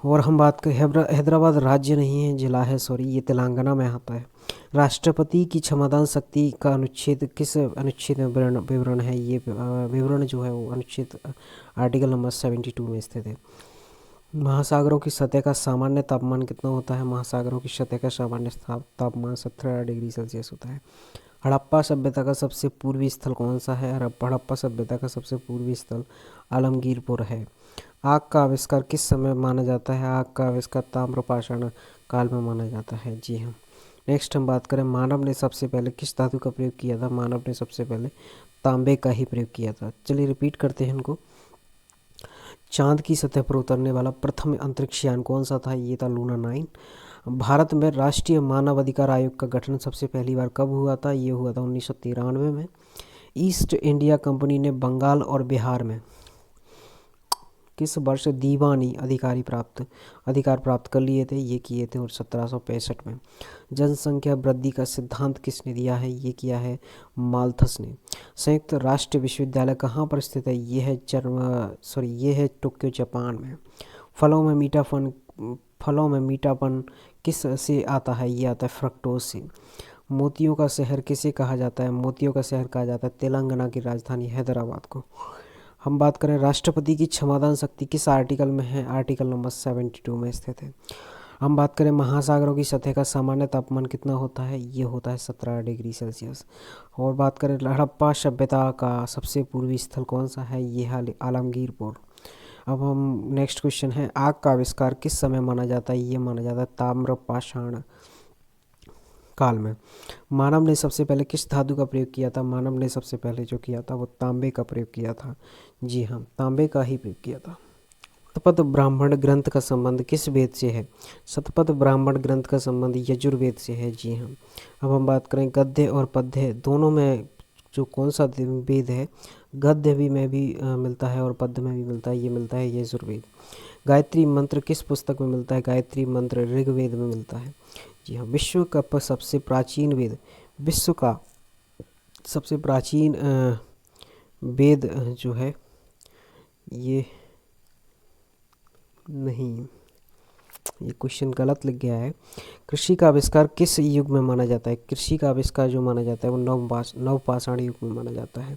S1: और हम बात करें हैदराबाद राज्य नहीं है, जिला है, ये तेलंगाना में आता है। राष्ट्रपति की क्षमतान शक्ति का अनुच्छेद किस अनुच्छेद में विवरण है? ये विवरण जो है वो अनुच्छेद आर्टिकल नंबर 72 में स्थित है। महासागरों की सतह का सामान्य तापमान कितना होता है? महासागरों की सतह का सामान्य तापमान 17 डिग्री सेल्सियस होता है। हड़प्पा सभ्यता का सबसे पूर्वी स्थल कौन सा है? हड़प्पा सभ्यता का सबसे पूर्वी स्थल आलमगीरपुर है। आग का आविष्कार किस समय माना जाता है? आग का आविष्कार ताम्रपाषाण काल में माना जाता है। जी हाँ। नेक्स्ट हम बात करें, मानव ने सबसे पहले किस धातु का प्रयोग किया था? मानव ने सबसे पहले तांबे का ही प्रयोग किया था। चलिए रिपीट करते हैं इनको। चांद की सतह पर उतरने वाला प्रथम अंतरिक्ष यान कौन सा था? ये था लूना 9। भारत में राष्ट्रीय मानव अधिकार आयोग का गठन सबसे पहली बार कब हुआ था? ये हुआ था 1993 में। ईस्ट इंडिया कंपनी ने बंगाल और बिहार में किस वर्ष दीवानी अधिकार प्राप्त कर लिए थे? ये किए थे और 1765 में। जनसंख्या वृद्धि का सिद्धांत किसने दिया है? ये किया है माल्थस ने। संयुक्त राष्ट्र विश्वविद्यालय कहाँ पर स्थित है? ये है टोक्यो जापान में। फलों में मीठापन किस से आता है? ये आता है फ्रक्टोज से। मोतियों का शहर किसे कहा जाता है? मोतियों का शहर कहा जाता है तेलंगाना की राजधानी हैदराबाद को। हम बात करें राष्ट्रपति की क्षमादान शक्ति किस आर्टिकल में है? आर्टिकल नंबर 72 में स्थित है। हम बात करें महासागरों की सतह का सामान्य तापमान कितना होता है? ये होता है 17 डिग्री सेल्सियस। और बात करें हड़प्पा सभ्यता का सबसे पूर्वी स्थल कौन सा है? ये है आलमगीरपुर। अब हम नेक्स्ट क्वेश्चन है, आग का आविष्कार किस समय माना जाता है? ये माना जाता है ताम्रपाषाण काल में। मानव ने सबसे पहले किस धातु का प्रयोग किया था? मानव ने सबसे पहले जो किया था वो तांबे का प्रयोग किया था। जी हाँ, तांबे का ही प्रयोग किया था। शतपथ ब्राह्मण ग्रंथ का संबंध किस वेद से है? शतपथ ब्राह्मण ग्रंथ का संबंध यजुर्वेद से है। जी हाँ। अब हम बात करें गद्य और पद्य दोनों में जो कौन सा वेद है? गद्य भी में भी मिलता है और पद्य में भी मिलता है। ये मिलता है यजुर्वेद। गायत्री मंत्र किस पुस्तक में मिलता है? गायत्री मंत्र ऋग्वेद में मिलता है। जी हाँ। विश्व का सबसे प्राचीन वेद, विश्व का सबसे प्राचीन वेद जो है ये नहीं, ये क्वेश्चन गलत लिख गया है। कृषि का आविष्कार किस युग में माना जाता है? कृषि का आविष्कार जो माना जाता है वो नवपाषाण युग में माना जाता है।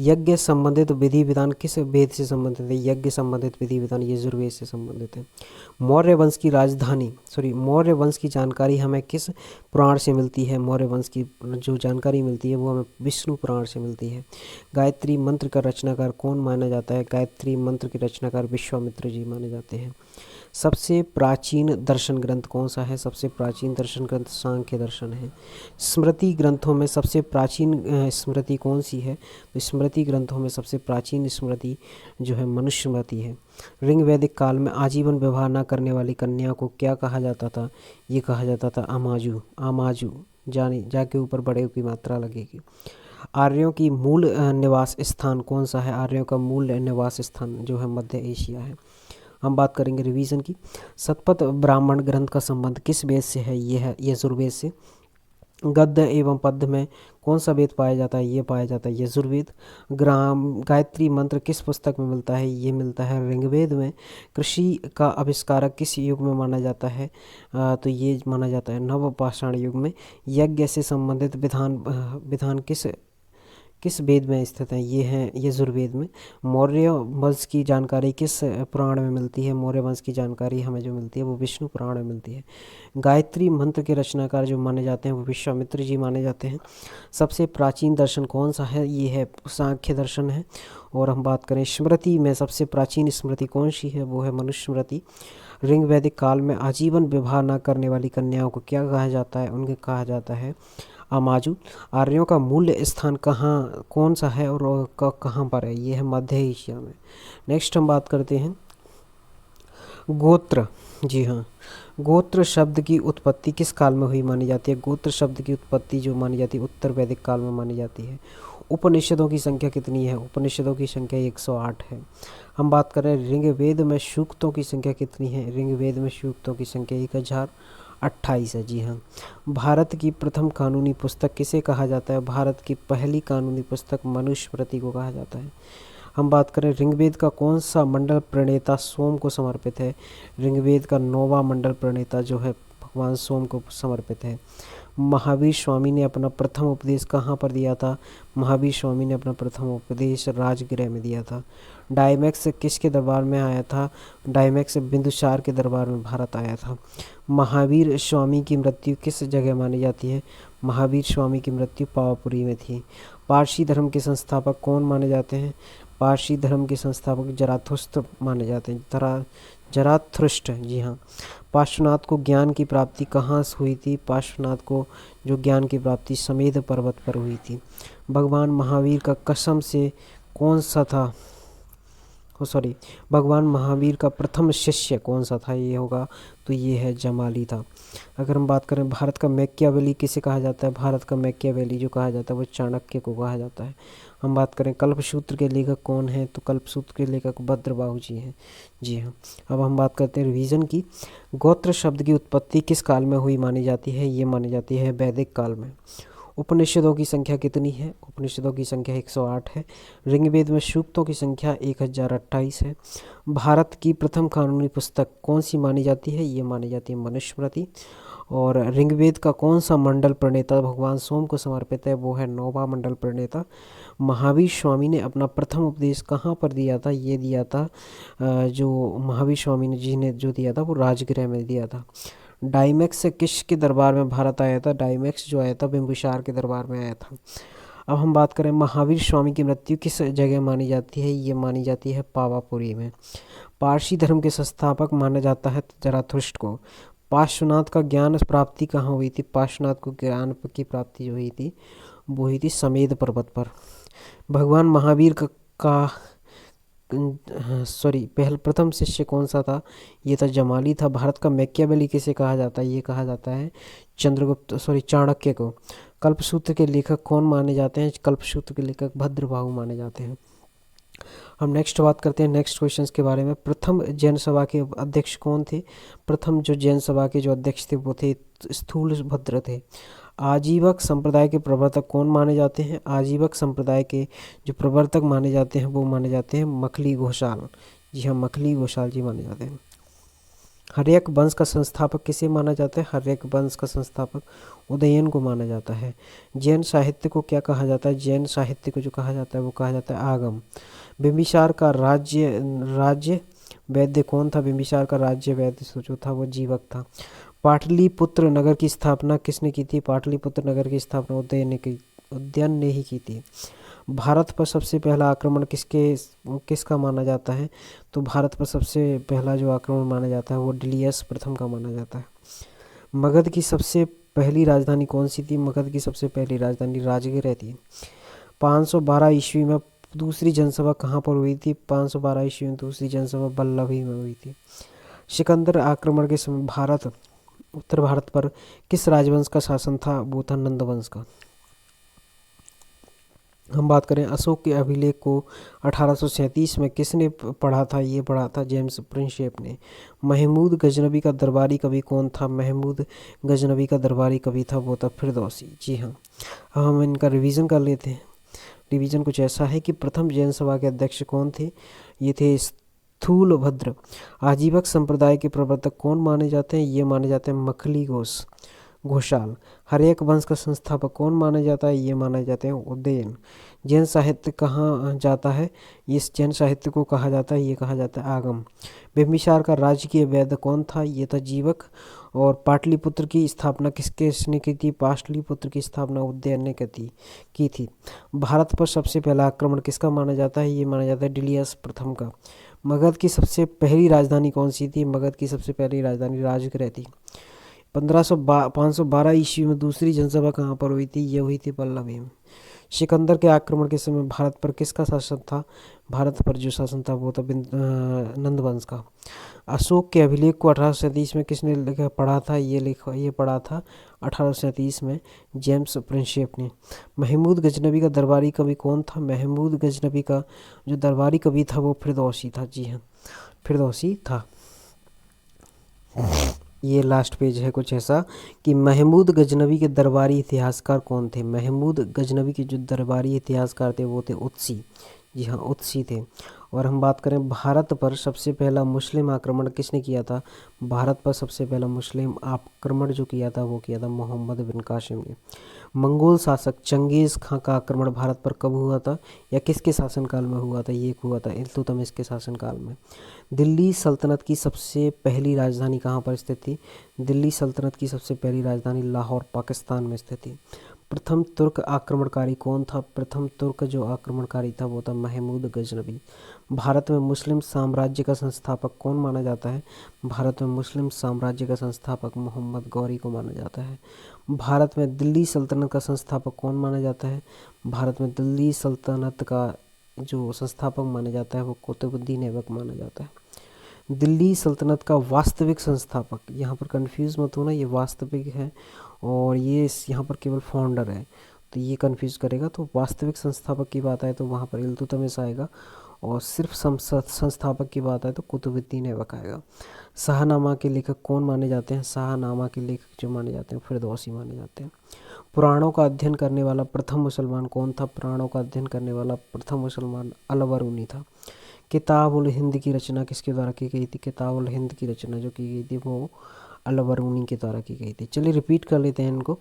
S1: यज्ञ संबंधित विधि विधान किस वेद से संबंधित है? यज्ञ संबंधित विधि विधान यजुर्वेद से संबंधित है। मौर्य वंश की जानकारी हमें किस पुराण से मिलती है? मौर्य वंश की जो जानकारी मिलती है वो हमें विष्णु पुराण से मिलती है। गायत्री मंत्र का रचनाकार कौन माना जाता है? गायत्री मंत्र के रचनाकार विश्वामित्र जी माने जाते हैं। सबसे प्राचीन दर्शन ग्रंथ कौन सा है? सबसे प्राचीन दर्शन ग्रंथ सांख्य दर्शन है। स्मृति ग्रंथों में सबसे प्राचीन स्मृति कौन सी है? तो स्मृति ग्रंथों में सबसे प्राचीन स्मृति जो है मनुस्मृति है। ऋग वैदिक काल में आजीवन विवाह न करने वाली कन्या को क्या कहा जाता था? ये कहा जाता था आमाजू। जाके ऊपर बड़े की मात्रा लगेगी। आर्यों की मूल निवास स्थान कौन सा है? आर्यों का मूल निवास स्थान जो है मध्य एशिया है। हम बात करेंगे रिवीजन की। शतपथ ब्राह्मण ग्रंथ का संबंध किस वेद से है? ये है यजुर्वेद से। गद्य एवं पद्य में कौन सा वेद पाया जाता है? ये पाया जाता है यजुर्वेद। गायत्री मंत्र किस पुस्तक में मिलता है? ये मिलता है ऋग्वेद में। कृषि का आविष्कारक किस युग में माना जाता है? तो ये माना जाता है नवपाषाण युग में। यज्ञ से संबंधित विधान किस वेद में स्थित है? ये है यजुर्वेद में। मौर्य वंश की जानकारी किस पुराण में मिलती है? मौर्य वंश की जानकारी हमें जो मिलती है वो विष्णु पुराण में मिलती है। गायत्री मंत्र के रचनाकार जो माने जाते हैं वो विश्वामित्र जी माने जाते हैं। सबसे प्राचीन दर्शन कौन सा है? ये है सांख्य दर्शन है। और हम बात करें स्मृति में सबसे प्राचीन स्मृति कौन सी है? वो है मनुस्मृति। ऋग वैदिक काल में आजीवन विवाह न करने वाली कन्याओं को क्या कहा जाता है? उनके कहा जाता है आमाजू। आर्यों का मूल्य स्थान कौन सा है और कहाँ पर है? ये है मध्य एशिया में। नेक्स्ट हम बात करते हैं गोत्र। जी हाँ, गोत्र शब्द की उत्पत्ति किस काल में हुई मानी जाती है? गोत्र शब्द की उत्पत्ति जो मानी जाती है उत्तर वैदिक काल में मानी जाती है। उपनिषदों की संख्या कितनी है? उपनिषदों की संख्या 108 है। हम बात करें ऋग्वेद में सूक्तों की संख्या कितनी है? ऋग्वेद में सूक्तों की संख्या 1028 है। जी हाँ। भारत की प्रथम कानूनी पुस्तक किसे कहा जाता है? भारत की पहली कानूनी पुस्तक मनुस्मृति को कहा जाता है। हम बात करें ऋग्वेद का कौन सा मंडल प्रणेता सोम को समर्पित है? ऋग्वेद का 9वां मंडल प्रणेता जो है भगवान सोम को समर्पित है। महावीर स्वामी ने अपना प्रथम उपदेश कहाँ पर दिया था? महावीर स्वामी ने अपना प्रथम उपदेश राजगृह में दिया था। डायमैक्स किसके दरबार में आया था? डायमैक्स बिंदुसार के दरबार में भारत आया था। महावीर स्वामी की मृत्यु किस जगह मानी जाती है? महावीर स्वामी की मृत्यु पावापुरी में थी। पारसी धर्म के संस्थापक कौन माने जाते हैं? पारसी धर्म के संस्थापक जराथुस्त्र माने जाते हैं। जराथुस्त्र, जी हाँ। पार्श्वनाथ को ज्ञान की प्राप्ति कहाँ से हुई थी? पार्श्वनाथ को जो ज्ञान की प्राप्ति समेध पर्वत पर हुई थी। भगवान महावीर का कसम से कौन सा था? भगवान महावीर का प्रथम शिष्य कौन सा था? ये होगा तो ये है जमाली था। अगर हम बात करें भारत का मैकियावेली किसे कहा जाता है? भारत का मैकियावेली जो कहा जाता है वो चाणक्य को कहा जाता है। हम बात करें कल्पसूत्र के लेखक कौन है? तो कल्पसूत्र के लेखक भद्रबाहु जी हैं। जी हाँ। अब हम बात करते हैं रिवीजन की। गोत्र शब्द की उत्पत्ति किस काल में हुई मानी जाती है? ये मानी जाती है वैदिक काल में। उपनिषदों की संख्या कितनी है? उपनिषदों की संख्या 108 है। ऋग्वेद में सूक्तों की संख्या 1028 है। भारत की प्रथम कानूनी पुस्तक कौन सी मानी जाती है? ये मानी जाती है मनुस्मृति। और ऋग्वेद का कौन सा मंडल प्रणेता भगवान सोम को समर्पित है? वो है 9वां मंडल प्रणेता। महावीर स्वामी ने अपना प्रथम उपदेश कहाँ पर दिया था? ये दिया था जो महावीर स्वामी जी ने जो दिया था वो राजगृह में दिया था। डायमैक्स किसके दरबार में भारत आया था? डायमैक्स जो आया था बिंबिसार के दरबार में आया था। अब हम बात करें महावीर स्वामी की मृत्यु किस जगह मानी जाती है? ये मानी जाती है पावापुरी में। पारसी धर्म के संस्थापक माना जाता है जराथुस्त्र को। पार्श्वनाथ का ज्ञान प्राप्ति कहाँ हुई थी? पार्श्वनाथ को ज्ञान की प्राप्ति जो हुई थी वो हुई थी समेध पर्वत पर। भगवान महावीर का पहल प्रथम शिष्य कौन सा था? ये था जमाली था। भारत का मैकियावेली किसे कहा जाता है? ये कहा जाता है चाणक्य को। कल्पसूत्र के लेखक कौन माने जाते हैं? कल्पसूत्र के लेखक भद्रबाहु माने जाते हैं। हम नेक्स्ट बात करते हैं नेक्स्ट क्वेश्चंस के बारे में। प्रथम जैन सभा के अध्यक्ष कौन थे? प्रथम जो जैन सभा के जो अध्यक्ष थे वो थे स्थूलभद्र थे। आजीवक संप्रदाय के प्रवर्तक कौन माने जाते हैं? आजीवक संप्रदाय के जो प्रवर्तक माने जाते हैं वो माने जाते हैं मखली घोषाल। जी हाँ, मखली घोषाल जी माने जाते हैं। हर्यक वंश का संस्थापक किसे माना जाता है? हर्यक वंश का संस्थापक उदयन को माना जाता है। जैन साहित्य को क्या कहा जाता है? जैन साहित्य को जो कहा जाता है वो कहा जाता है आगम। बिंबिसार का राज्य वैद्य कौन था? बिंबिसार का राज्य वैद्य जो था वो जीवक था। पाटलिपुत्र नगर की स्थापना किसने की थी? पाटलिपुत्र नगर की स्थापना उदयन ने ही की थी। भारत पर सबसे पहला आक्रमण किसका माना जाता है? तो भारत पर सबसे पहला जो आक्रमण माना जाता है वो डिलियस प्रथम का माना जाता है। मगध की सबसे पहली राजधानी कौन सी थी? मगध की सबसे पहली राजधानी राजगृह थी। 512 ईस्वी में दूसरी जनसभा कहाँ पर हुई थी? 512 ईस्वी में दूसरी जनसभा बल्लभी में हुई थी। सिकंदर आक्रमण के समय उत्तर भारत पर किस राजवंश का शासन था? वो था नंद वंश का। हम बात करें अशोक के अभिलेख को 1837 में किसने पढ़ा था? ये पढ़ा था जेम्स प्रिंसेप ने। महमूद गजनबी का दरबारी कवि कौन था? महमूद गजनबी का दरबारी कवि था वो था फिरदौसी। जी हाँ। अब हम इनका रिवीजन कर लेते हैं। रिवीजन कुछ ऐसा है कि प्रथम जैन सभा के अध्यक्ष कौन थे? ये थे स्थूलभद्र। आजीवक संप्रदाय के प्रवर्तक कौन माने जाते हैं? ये माने जाते हैं मखली घोषाल। हर्यक वंश का संस्थापक कौन माना जाता है? ये माना जाते हैं उदयन। जैन साहित्य कहाँ जाता है? इस जैन साहित्य को कहा जाता है, ये कहा जाता है आगम। बिंबिसार का राजकीय वैद्य कौन था? ये था जीवक। और पाटलिपुत्र की स्थापना किसने की थी? पाटलिपुत्र की स्थापना उदयन ने की थी। भारत पर सबसे पहला आक्रमण किसका माना जाता है? ये माना जाता है डिलियस प्रथम का। मगध की सबसे पहली राजधानी कौन सी थी? मगध की सबसे पहली राजधानी राजगृह थी। 512 ईस्वी में दूसरी जनसभा कहाँ पर हुई थी? ये हुई थी पल्लवी में। सिकंदर के आक्रमण के समय भारत पर किसका शासन था? भारत पर जो शासन था वो था नंद वंश का। अशोक के अभिलेख को 1837 में किसने पढ़ा था? ये पढ़ा था 1837 में जेम्स प्रिंसेप ने। महमूद गजनबी का दरबारी कवि कौन था? महमूद गजनबी का जो दरबारी कवि था वो फिरदौसी था। जी हाँ, फिरदौसी था। ये लास्ट पेज है कुछ ऐसा कि महमूद गजनबी के दरबारी इतिहासकार कौन थे? महमूद गजनबी के जो दरबारी इतिहासकार थे वो थे उत्सी। जी हाँ, उत्सी थे। और हम बात करें भारत पर सबसे पहला मुस्लिम आक्रमण किसने किया था? भारत पर सबसे पहला मुस्लिम आक्रमण जो किया था वो किया था मोहम्मद बिन कासिम ने। मंगोल शासक चंगेज़ खां का आक्रमण भारत पर कब हुआ था या किसके शासनकाल में हुआ था? ये हुआ था इल्तुतमिश के शासनकाल में। दिल्ली सल्तनत की सबसे पहली राजधानी कहाँ पर स्थित थी? दिल्ली सल्तनत की सबसे पहली राजधानी लाहौर पाकिस्तान में स्थित थी। प्रथम तुर्क आक्रमणकारी कौन था? प्रथम तुर्क जो आक्रमणकारी था वो था महमूद गजनबी। भारत में मुस्लिम साम्राज्य का संस्थापक कौन माना जाता है? भारत में मुस्लिम साम्राज्य का संस्थापक मोहम्मद गौरी को माना जाता है। भारत में दिल्ली सल्तनत का संस्थापक कौन माना जाता है? भारत में दिल्ली सल्तनत का जो संस्थापक माना जाता है वो कुतुबुद्दीन ऐबक माना जाता है। दिल्ली सल्तनत का वास्तविक संस्थापक, यहाँ पर कंफ्यूज मत होना, ये वास्तविक है और ये यहाँ पर केवल फाउंडर है, तो ये कंफ्यूज करेगा। तो वास्तविक संस्थापक की बात आए तो वहाँ पर इल्तुतमिश आएगा और सिर्फ संस्थापक की बात आए तो कुतुबुद्दीन ऐबक आएगा। शाहनामा के लेखक कौन माने जाते हैं? शाहनामा के लेखक जो माने जाते हैं फिरदौसी माने जाते हैं। पुराणों का अध्ययन करने वाला प्रथम मुसलमान कौन था? पुराणों का अध्ययन करने वाला प्रथम मुसलमान अल-बरूनी था। किताब उल हिंद की रचना किसके द्वारा की गई थी? किताब उल हिंद की रचना जो की गई थी वो अल-बरूनी के द्वारा की गई थी। चलिए रिपीट कर लेते हैं इनको।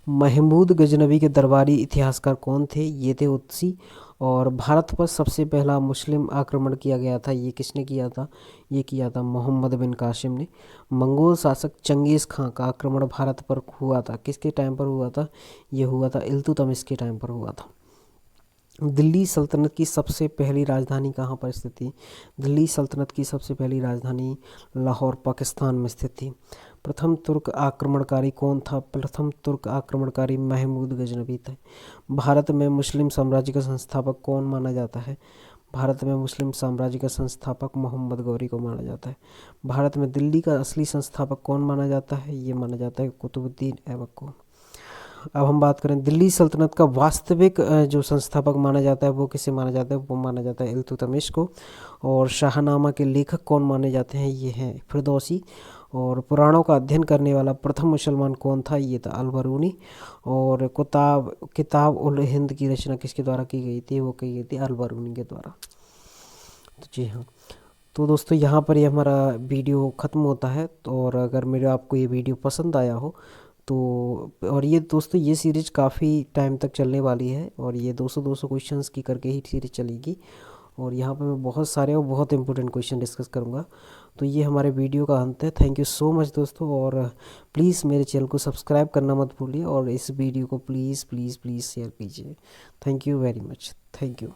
S1: महमूद गजनबी के दरबारी इतिहासकार कौन थे? ये थे उत्सी। और भारत पर सबसे पहला मुस्लिम आक्रमण किया गया था, ये किसने किया था? ये किया था मोहम्मद बिन कासिम ने। मंगोल शासक चंगेज़ खां का आक्रमण भारत पर हुआ था, किसके टाइम पर हुआ था? ये हुआ था इल्तुतमिश के टाइम पर हुआ था। दिल्ली सल्तनत की सबसे पहली राजधानी कहाँ पर स्थित थी? दिल्ली सल्तनत की सबसे पहली राजधानी लाहौर पाकिस्तान में स्थित थी। प्रथम तुर्क आक्रमणकारी कौन था? प्रथम तुर्क आक्रमणकारी महमूद गजनबी थे। भारत में मुस्लिम साम्राज्य का संस्थापक कौन माना जाता है? भारत में मुस्लिम साम्राज्य का संस्थापक मोहम्मद गौरी को माना जाता है। भारत में दिल्ली का असली संस्थापक कौन माना जाता है? ये माना जाता है कुतुबुद्दीन ऐबक को। अब हम बात करें दिल्ली सल्तनत का वास्तविक जो संस्थापक माना जाता है वो किसे माना जाता है? वो माना जाता है इल्तुतमिश को। और शाहनामा के लेखक कौन माने जाते हैं? ये हैं फिरदौसी। और पुराणों का अध्ययन करने वाला प्रथम मुसलमान कौन था? ये था अल-बरूनी। और किताब उल हिंद की रचना किसके द्वारा की गई थी? वो की गई थी अल-बरूनी के द्वारा। तो जी हाँ, तो दोस्तों यहाँ पर ये हमारा वीडियो ख़त्म होता है। तो और अगर मेरा आपको ये वीडियो पसंद आया हो तो, और ये दोस्तों ये सीरीज़ काफ़ी टाइम तक चलने वाली है और ये 200 क्वेश्चंस की करके ही सीरीज़ चलेगी। और यहाँ पे मैं बहुत सारे और बहुत इंपॉर्टेंट क्वेश्चन डिस्कस करूँगा। तो ये हमारे वीडियो का अंत है। थैंक यू सो मच दोस्तों। और प्लीज़ मेरे चैनल को सब्सक्राइब करना मत भूलिए और इस वीडियो को प्लीज़ प्लीज़ प्लीज़ शेयर कीजिए। Thank you very much. Thank you.